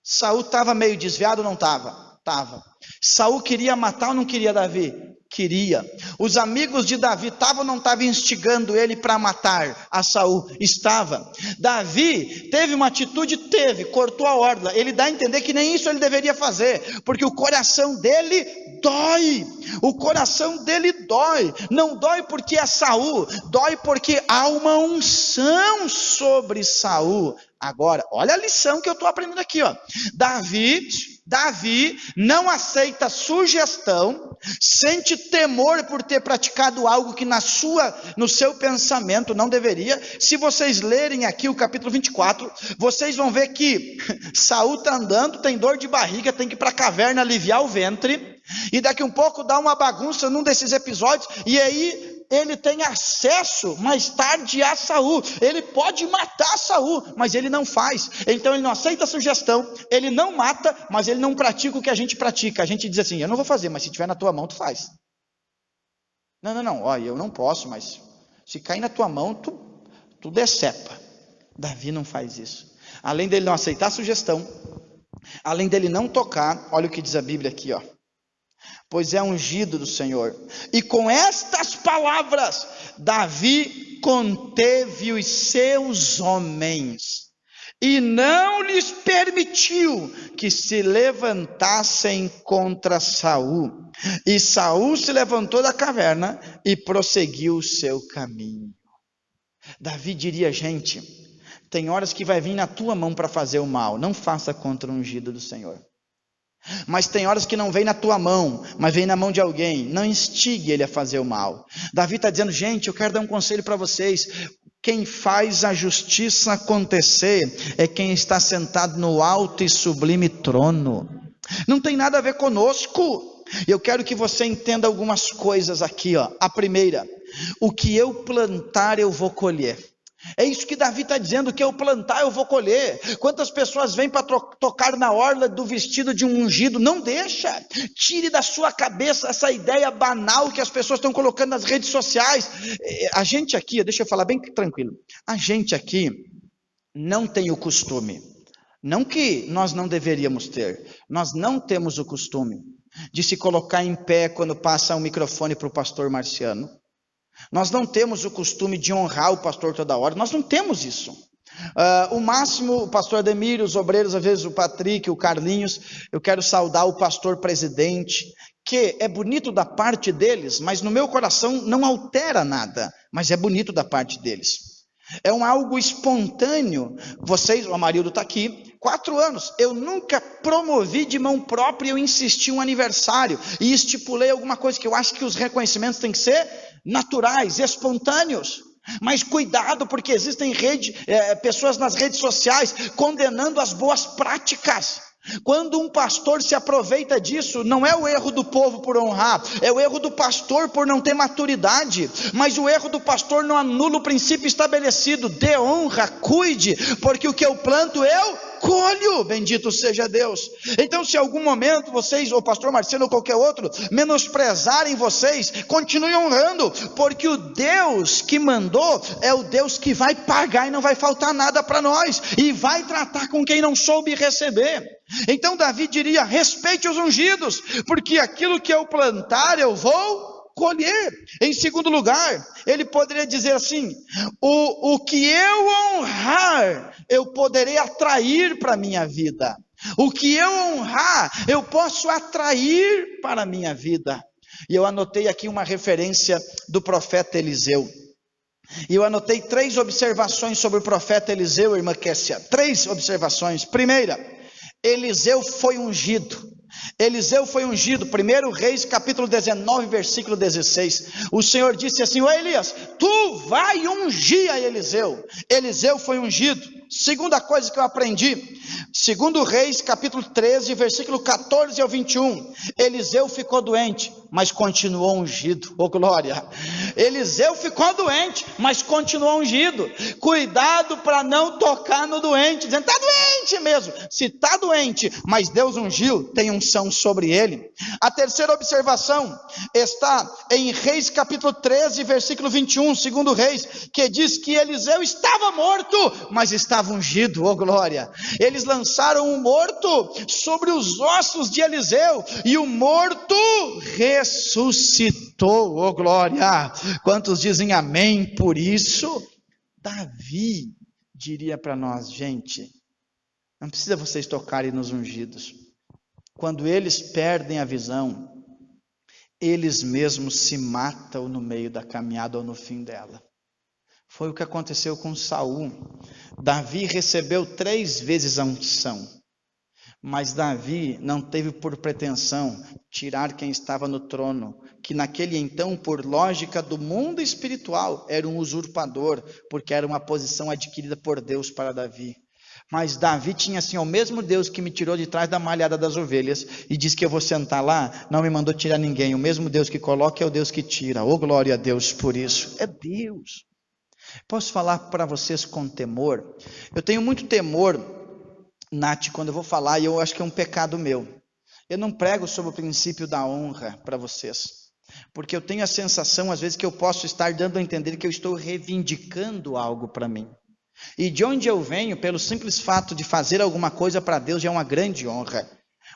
Saul estava meio desviado ou não estava? Estava. Saul queria matar ou não queria Davi? Queria. Os amigos de Davi estavam ou não estavam instigando ele para matar a Saul? Estava. Davi teve uma atitude? Teve, cortou a orla. Ele dá a entender que nem isso ele deveria fazer, porque o coração dele dói. O coração dele dói. Não dói porque é Saul, dói porque há uma unção sobre Saul. Agora, olha a lição que eu estou aprendendo aqui, ó. Davi não aceita sugestão, sente temor por ter praticado algo que no seu pensamento não deveria. Se vocês lerem aqui o capítulo 24, vocês vão ver que Saul está andando, tem dor de barriga, tem que ir para a caverna aliviar o ventre, e daqui um pouco dá uma bagunça num desses episódios, e aí ele tem acesso mais tarde a Saul. Ele pode matar Saul, mas ele não faz. Então ele não aceita a sugestão, ele não mata, mas ele não pratica o que a gente pratica. A gente diz assim: eu não vou fazer, mas se tiver na tua mão, tu faz. Não, olha, eu não posso, mas se cair na tua mão, tu decepa. Davi não faz isso. Além dele não aceitar a sugestão, além dele não tocar, olha o que diz a Bíblia aqui, ó. Pois é ungido do Senhor. E com estas palavras, Davi conteve os seus homens, e não lhes permitiu que se levantassem contra Saul. E Saul se levantou da caverna e prosseguiu o seu caminho. Davi diria: gente, tem horas que vai vir na tua mão para fazer o mal, não faça contra o ungido do Senhor. Mas tem horas que não vem na tua mão, mas vem na mão de alguém, não instigue ele a fazer o mal. Davi está dizendo: gente, eu quero dar um conselho para vocês. Quem faz a justiça acontecer é quem está sentado no alto e sublime trono. Não tem nada a ver conosco. Eu quero que você entenda algumas coisas aqui, ó. A primeira: o que eu plantar eu vou colher. É isso que Davi está dizendo: que eu plantar eu vou colher. Quantas pessoas vêm para tocar na orla do vestido de um ungido? Não deixa. Tire da sua cabeça essa ideia banal que as pessoas estão colocando nas redes sociais. A gente aqui, deixa eu falar bem tranquilo, a gente aqui não tem o costume, não que nós não deveríamos ter, nós não temos o costume de se colocar em pé quando passa um microfone para o pastor Marciano. Nós não temos o costume de honrar o pastor toda hora, nós não temos isso. O máximo, o pastor Ademir, os obreiros, às vezes o Patrick, o Carlinhos, eu quero saudar o pastor presidente, que é bonito da parte deles, mas no meu coração não altera nada, mas é bonito da parte deles. É algo espontâneo. Vocês, o Amarildo está aqui, 4 anos, eu nunca promovi de mão própria, eu insisti um aniversário, e estipulei alguma coisa, que eu acho que os reconhecimentos têm que ser naturais, espontâneos. Mas cuidado, porque existem pessoas nas redes sociais condenando as boas práticas. Quando um pastor se aproveita disso, não é o erro do povo por honrar, é o erro do pastor por não ter maturidade. Mas o erro do pastor não anula o princípio estabelecido: dê honra, cuide, porque o que eu planto eu colho, bendito seja Deus. Então, se em algum momento vocês, ou pastor Marcelo ou qualquer outro, menosprezarem vocês, continue honrando, porque o Deus que mandou é o Deus que vai pagar e não vai faltar nada para nós, e vai tratar com quem não soube receber. Então Davi diria: respeite os ungidos, porque aquilo que eu plantar eu vou colher. Em segundo lugar, ele poderia dizer assim: o que eu honrar, eu poderei atrair para a minha vida. O que eu honrar, eu posso atrair para a minha vida. E eu anotei aqui uma referência do profeta Eliseu. E eu anotei 3 observações sobre o profeta Eliseu, irmã Kessia. 3 observações. Primeira: Eliseu foi ungido. Eliseu foi ungido, 1 Reis capítulo 19, versículo 16, o Senhor disse assim: ô Elias, tu vai ungir a Eliseu. Eliseu foi ungido. Segunda coisa que eu aprendi, 2 Reis capítulo 13, versículo 14 ao 21, Eliseu ficou doente, mas continuou ungido. Ô glória! Eliseu ficou doente, mas continuou ungido. Cuidado para não tocar no doente, dizendo, está doente mesmo. Se está doente, mas Deus ungiu, tem unção sobre ele. A terceira observação está em Reis capítulo 13, versículo 21, 2 Reis, que diz que Eliseu estava morto, mas estava ungido. Ô glória! Eles lançaram o morto sobre os ossos de Eliseu, e o morto ressuscitou. Ô glória! Quantos dizem amém por isso? Davi diria para nós: gente, não precisa vocês tocarem nos ungidos. Quando eles perdem a visão, eles mesmos se matam no meio da caminhada ou no fim dela. Foi o que aconteceu com Saul. Davi recebeu 3 vezes a unção, mas Davi não teve por pretensão tirar quem estava no trono, que naquele então, por lógica do mundo espiritual, era um usurpador, porque era uma posição adquirida por Deus para Davi. Mas Davi tinha assim: o mesmo Deus que me tirou de trás da malhada das ovelhas e diz que eu vou sentar lá, não me mandou tirar ninguém. O mesmo Deus que coloca é o Deus que tira. Oh glória a Deus por isso. É Deus. Posso falar para vocês com temor? Eu tenho muito temor, Nath, quando eu vou falar, e eu acho que é um pecado meu. Eu não prego sobre o princípio da honra para vocês, porque eu tenho a sensação às vezes que eu posso estar dando a entender que eu estou reivindicando algo para mim. E de onde eu venho, pelo simples fato de fazer alguma coisa para Deus, já é uma grande honra.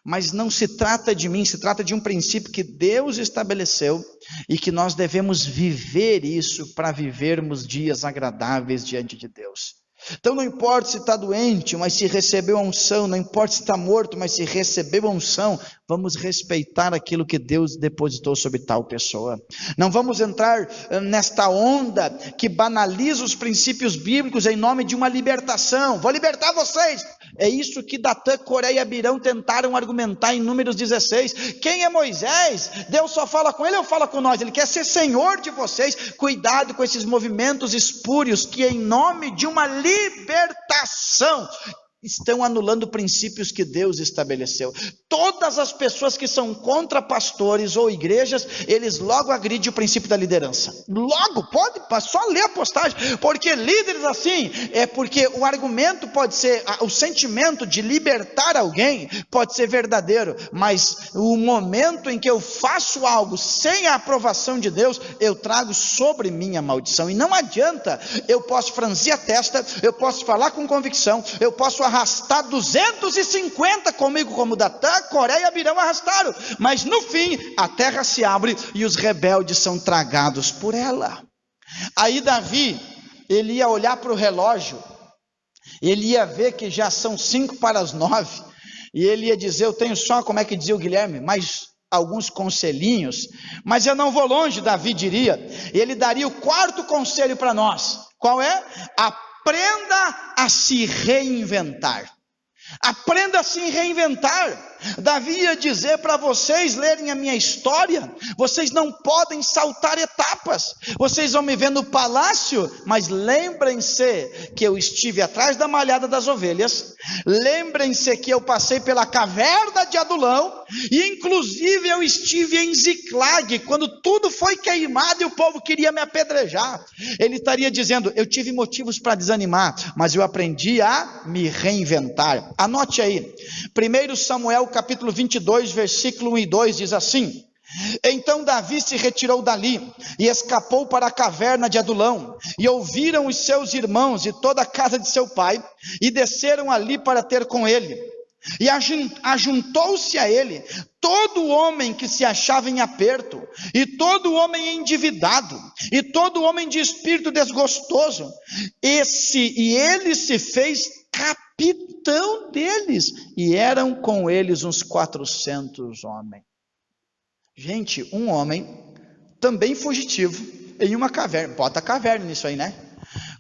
Mas não se trata de mim, se trata de um princípio que Deus estabeleceu e que nós devemos viver isso para vivermos dias agradáveis diante de Deus. Então não importa se está doente, mas se recebeu a unção, não importa se está morto, mas se recebeu a unção, vamos respeitar aquilo que Deus depositou sobre tal pessoa. Não vamos entrar nesta onda que banaliza os princípios bíblicos em nome de uma libertação. Vou libertar vocês. É isso que Datã, Coré e Abirão tentaram argumentar em Números 16. Quem é Moisés? Deus só fala com ele ou fala com nós? Ele quer ser Senhor de vocês. Cuidado com esses movimentos espúrios que em nome de uma libertação estão anulando princípios que Deus estabeleceu. Todas as pessoas que são contra pastores ou igrejas, eles logo agridem o princípio da liderança. Logo, pode só ler a postagem, porque líderes assim, é porque o argumento pode ser, o sentimento de libertar alguém pode ser verdadeiro, mas o momento em que eu faço algo sem a aprovação de Deus, eu trago sobre mim a maldição. E não adianta, eu posso franzir a testa, eu posso falar com convicção, eu posso arrastar 250 comigo, como Datã, Coré e Abirão arrastaram, mas no fim a terra se abre e os rebeldes são tragados por ela. Aí Davi, ele ia olhar para o relógio, ele ia ver que já são 8:55, e ele ia dizer: eu tenho só, como é que dizia o Guilherme, mais alguns conselhinhos, mas eu não vou longe. Davi diria, ele daria o 4º conselho para nós. Qual é? Aprenda a se reinventar. Aprenda a se reinventar. Davi ia dizer para vocês lerem a minha história: vocês não podem saltar etapas. Vocês vão me ver no palácio, mas lembrem-se que eu estive atrás da malhada das ovelhas. Lembrem-se que eu passei pela caverna de Adulão, e inclusive eu estive em Ziclag, quando tudo foi queimado e o povo queria me apedrejar. Ele estaria dizendo: eu tive motivos para desanimar, mas eu aprendi a me reinventar. Anote aí, 1 Samuel capítulo 22, versículo 1 e 2 diz assim: então Davi se retirou dali e escapou para a caverna de Adulão, e ouviram os seus irmãos e toda a casa de seu pai, e desceram ali para ter com ele. E ajuntou-se a ele todo homem que se achava em aperto, e todo homem endividado, e todo homem de espírito desgostoso. E ele se fez capitão deles, e eram com eles uns 400 homens. Gente, um homem também fugitivo em uma caverna, bota caverna nisso aí, né?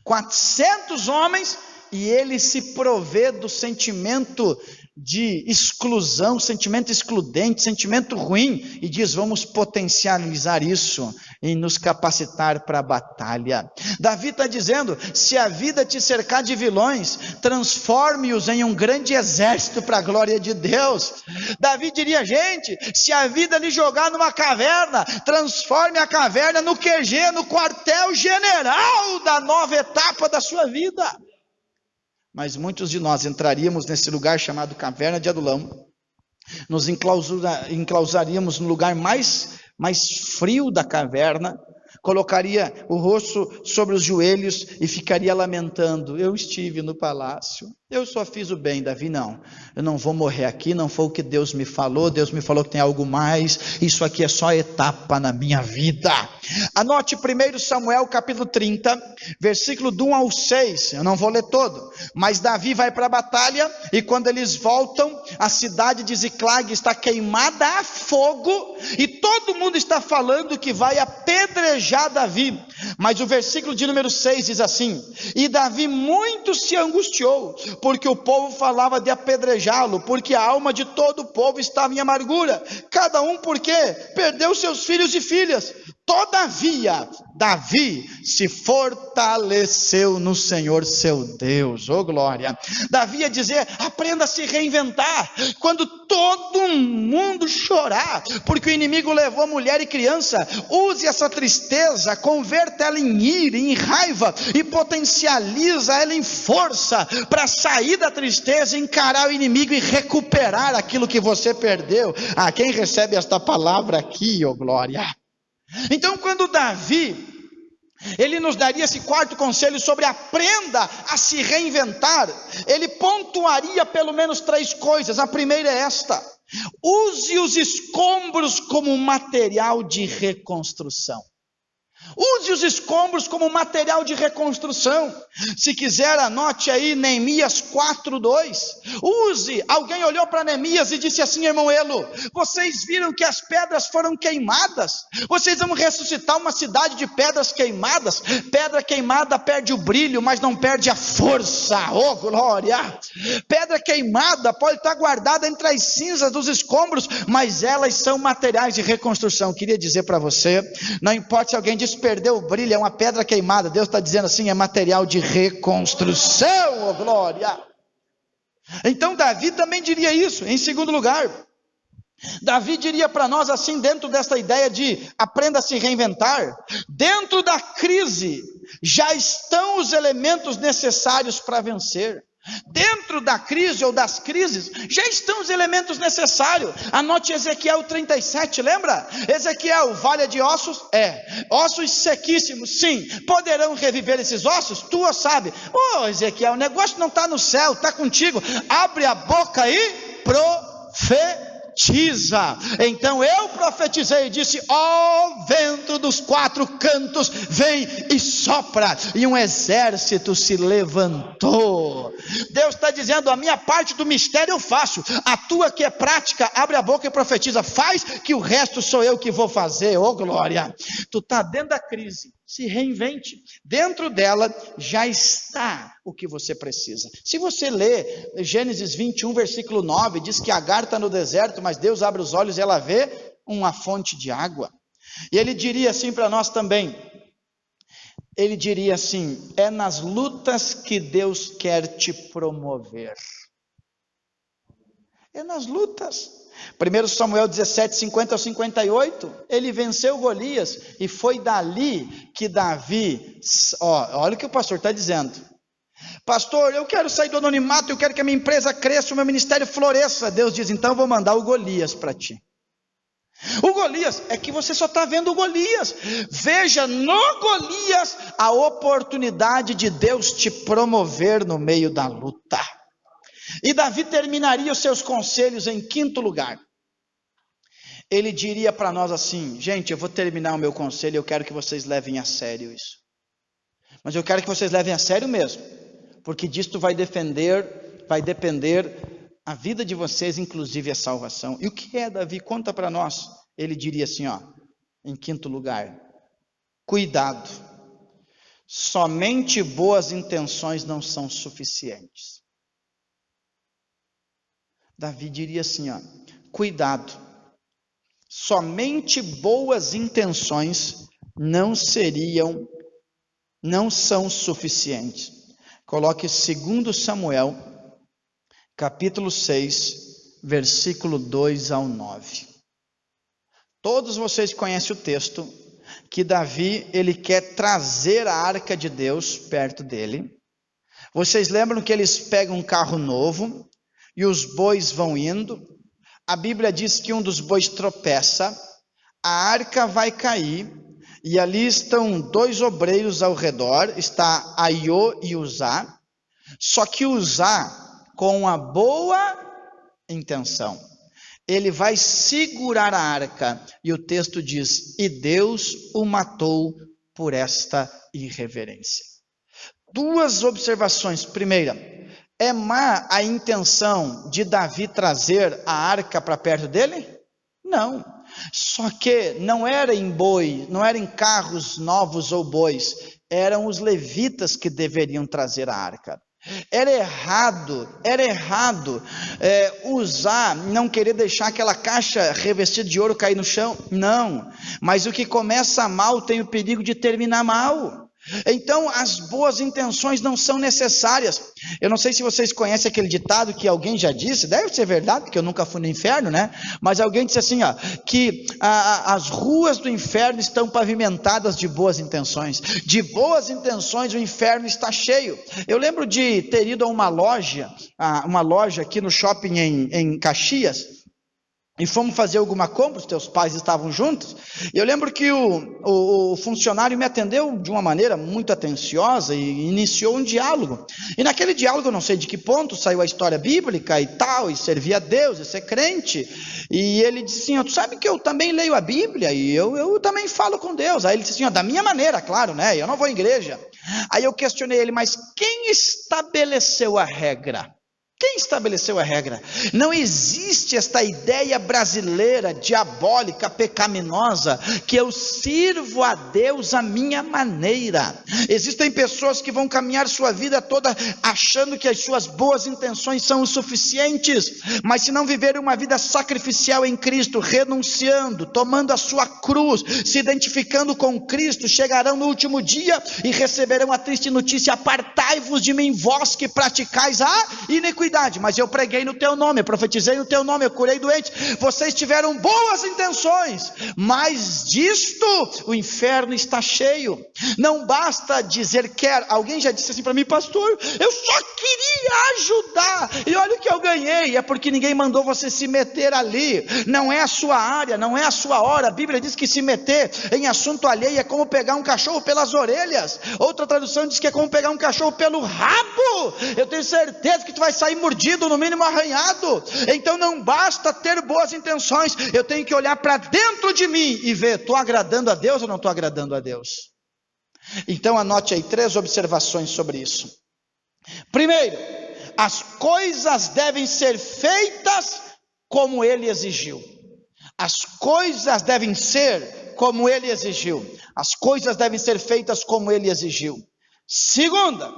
400 homens, e ele se provê do sentimento de exclusão, sentimento excludente, sentimento ruim, e diz: vamos potencializar isso e nos capacitar para a batalha. Davi está dizendo: se a vida te cercar de vilões, transforme-os em um grande exército para a glória de Deus. Davi diria: gente, se a vida lhe jogar numa caverna, transforme a caverna no QG, no quartel general da nova etapa da sua vida. Mas muitos de nós entraríamos nesse lugar chamado caverna de Adulão, nos enclausuraríamos no lugar mais frio da caverna, colocaria o rosto sobre os joelhos e ficaria lamentando: eu estive no palácio, eu só fiz o bem. Davi: não, eu não vou morrer aqui, não foi o que Deus me falou que tem algo mais, isso aqui é só etapa na minha vida. Anote 1 Samuel capítulo 30, versículo do 1 ao 6, eu não vou ler todo, mas Davi vai para a batalha, e quando eles voltam, a cidade de Ziclag está queimada a fogo, e todo mundo está falando que vai apedrejar Davi, mas o versículo de número 6 diz assim: e Davi muito se angustiou, porque o povo falava de apedrejá-lo, porque a alma de todo o povo estava em amargura, cada um porque perdeu seus filhos e filhas. Todavia, Davi se fortaleceu no Senhor seu Deus. Oh glória! Davi ia dizer: aprenda a se reinventar, quando todo mundo chorar, porque o inimigo levou mulher e criança, use essa tristeza, converta ela em ira, em raiva, e potencializa ela em força, para sair da tristeza, encarar o inimigo e recuperar aquilo que você perdeu. Quem recebe esta palavra aqui, oh glória! Então, quando Davi, ele nos daria esse quarto conselho sobre aprenda a se reinventar, ele pontuaria pelo menos 3 coisas. A primeira é esta: use os escombros como material de reconstrução. Use os escombros como material de reconstrução. Se quiser, anote aí Neemias 4:2. Use. Alguém olhou para Neemias e disse assim: irmão Elo, vocês viram que as pedras foram queimadas? Vocês vão ressuscitar uma cidade de pedras queimadas? Pedra queimada perde o brilho, mas não perde a força. Oh glória! Pedra queimada pode estar guardada entre as cinzas dos escombros, mas elas são materiais de reconstrução. Queria dizer para você, não importa se alguém diz perdeu o brilho, é uma pedra queimada, Deus está dizendo assim: é material de reconstrução. Oh glória! Então Davi também diria isso. Em segundo lugar, Davi diria para nós assim, dentro dessa ideia de aprenda a se reinventar: dentro da crise já estão os elementos necessários para vencer. Dentro da crise ou das crises já estão os elementos necessários. Anote Ezequiel 37, lembra? Ezequiel: vale de ossos? Ossos sequíssimos, sim. Poderão reviver esses ossos? Tu sabe. Ezequiel, o negócio não está no céu, está contigo. Abre a boca e profetiza. Então eu profetizei e disse: ó vento dos 4 cantos, vem e sopra, e um exército se levantou. Deus está dizendo: a minha parte do mistério eu faço, a tua que é prática, abre a boca e profetiza, faz, que o resto sou eu que vou fazer. Oh glória! Tu está dentro da crise, se reinvente, dentro dela já está o que você precisa. Se você lê Gênesis 21 versículo 9, diz que Agar está no deserto, mas Deus abre os olhos e ela vê uma fonte de água. E ele diria assim para nós também, ele diria assim: é nas lutas que Deus quer te promover. É nas lutas. 1 Samuel 17, 50 ao 58, ele venceu Golias, e foi dali que Davi, olha o que o pastor está dizendo: pastor, eu quero sair do anonimato, eu quero que a minha empresa cresça, o meu ministério floresça. Deus diz: então eu vou mandar o Golias para ti. O Golias, é que você só está vendo o Golias. Veja no Golias a oportunidade de Deus te promover no meio da luta. E Davi terminaria os seus conselhos em quinto lugar. Ele diria para nós assim: gente, eu vou terminar o meu conselho, eu quero que vocês levem a sério isso. Mas eu quero que vocês levem a sério mesmo, porque disto vai depender a vida de vocês, inclusive a salvação. E o que é, Davi? Conta para nós. Ele diria assim, em quinto lugar: cuidado, somente boas intenções não são suficientes. Davi diria assim, ó, cuidado, somente boas intenções não são suficientes. Coloque 2 Samuel, capítulo 6, versículo 2 ao 9. Todos vocês conhecem o texto, que Davi, ele quer trazer a arca de Deus perto dele. Vocês lembram que eles pegam um carro novo, e os bois vão indo. A Bíblia diz que um dos bois tropeça, a arca vai cair, e ali estão 2 obreiros ao redor, está Aiô e Uzá, só que Uzá, com a boa intenção, ele vai segurar a arca, e o texto diz, e Deus o matou por esta irreverência. 2 observações. Primeira, é má a intenção de Davi trazer a arca para perto dele? Não. Só que não era em boi, não era em carros novos ou bois, eram os levitas que deveriam trazer a arca. Era errado usar, não querer deixar aquela caixa revestida de ouro cair no chão, não. Mas o que começa mal tem o perigo de terminar mal. Então as boas intenções não são necessárias. Eu não sei se vocês conhecem aquele ditado que alguém já disse, deve ser verdade, porque eu nunca fui no inferno, né? Mas alguém disse assim, ó, que as ruas do inferno estão pavimentadas de boas intenções. De boas intenções o inferno está cheio. Eu lembro de ter ido a uma loja aqui no shopping em Caxias, e fomos fazer alguma compra, os teus pais estavam juntos, e eu lembro que o funcionário me atendeu de uma maneira muito atenciosa, e iniciou um diálogo, e naquele diálogo, eu não sei de que ponto, saiu a história bíblica e tal, e servir a Deus, e ser crente, e ele disse assim, tu sabe que eu também leio a Bíblia, e eu também falo com Deus. Aí ele disse assim, da minha maneira, claro, né, eu não vou à igreja. Aí eu questionei ele, mas quem estabeleceu a regra? Quem estabeleceu a regra? Não existe esta ideia brasileira, diabólica, pecaminosa, que eu sirvo a Deus à minha maneira. Existem pessoas que vão caminhar sua vida toda achando que as suas boas intenções são o suficientes, mas se não viverem uma vida sacrificial em Cristo, renunciando, tomando a sua cruz, se identificando com Cristo, chegarão no último dia e receberão a triste notícia, apartai-vos de mim, vós que praticais a iniquidade. Mas eu preguei no teu nome, eu profetizei no teu nome, eu curei doentes. Vocês tiveram boas intenções, mas disto o inferno está cheio. Não basta dizer quer. Alguém já disse assim para mim, pastor, eu só queria ajudar, e olha o que eu ganhei. É porque ninguém mandou você se meter ali, não é a sua área, não é a sua hora. A Bíblia diz que se meter em assunto alheio é como pegar um cachorro pelas orelhas. Outra tradução diz que é como pegar um cachorro pelo rabo. Eu tenho certeza que tu vai sair mordido, no mínimo arranhado. Então não basta ter boas intenções, eu tenho que olhar para dentro de mim e ver, estou agradando a Deus ou não estou agradando a Deus? Então anote aí 3 observações sobre isso. Primeiro, as coisas devem ser feitas como ele exigiu. As coisas devem ser como ele exigiu. As coisas devem ser feitas como ele exigiu. Segunda,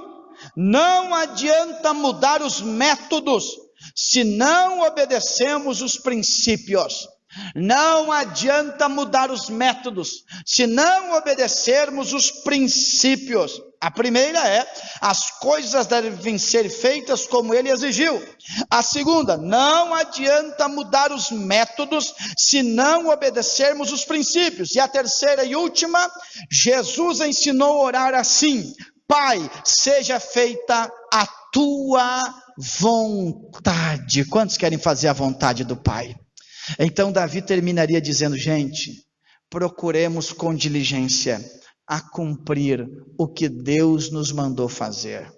não adianta mudar os métodos se não obedecemos os princípios. Não adianta mudar os métodos se não obedecermos os princípios. A primeira é, as coisas devem ser feitas como ele exigiu. A segunda, não adianta mudar os métodos se não obedecermos os princípios. E a terceira e última, Jesus ensinou a orar assim: Pai, seja feita a tua vontade. Quantos querem fazer a vontade do Pai? Então Davi terminaria dizendo, gente, procuremos com diligência a cumprir o que Deus nos mandou fazer.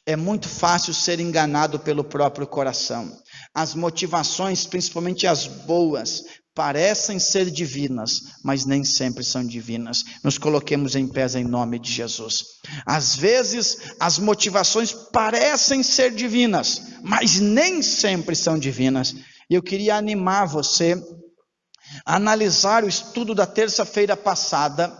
É muito fácil ser enganado pelo próprio coração. As motivações, principalmente as boas, parecem ser divinas, mas nem sempre são divinas. Nos coloquemos em pés em nome de Jesus. Às vezes as motivações parecem ser divinas, mas nem sempre são divinas. E eu queria animar você a analisar o estudo da terça-feira passada,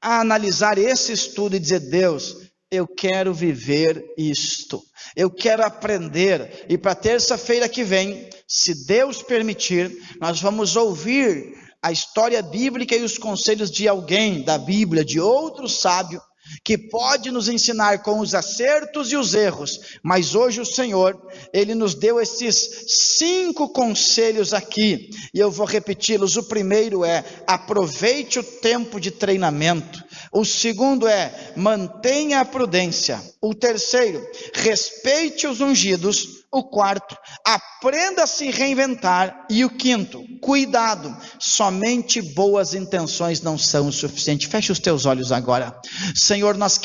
a analisar esse estudo e dizer, Deus, eu quero viver isto, eu quero aprender. E para terça-feira que vem, se Deus permitir, nós vamos ouvir a história bíblica e os conselhos de alguém da Bíblia, de outro sábio, que pode nos ensinar com os acertos e os erros. Mas hoje o Senhor, Ele nos deu esses 5 conselhos aqui, e eu vou repeti-los. O primeiro é: aproveite o tempo de treinamento. O segundo é: mantenha a prudência. O terceiro: respeite os ungidos. O quarto: aprenda a se reinventar. E o quinto: cuidado, somente boas intenções não são o suficiente. Feche os teus olhos agora. Senhor, nós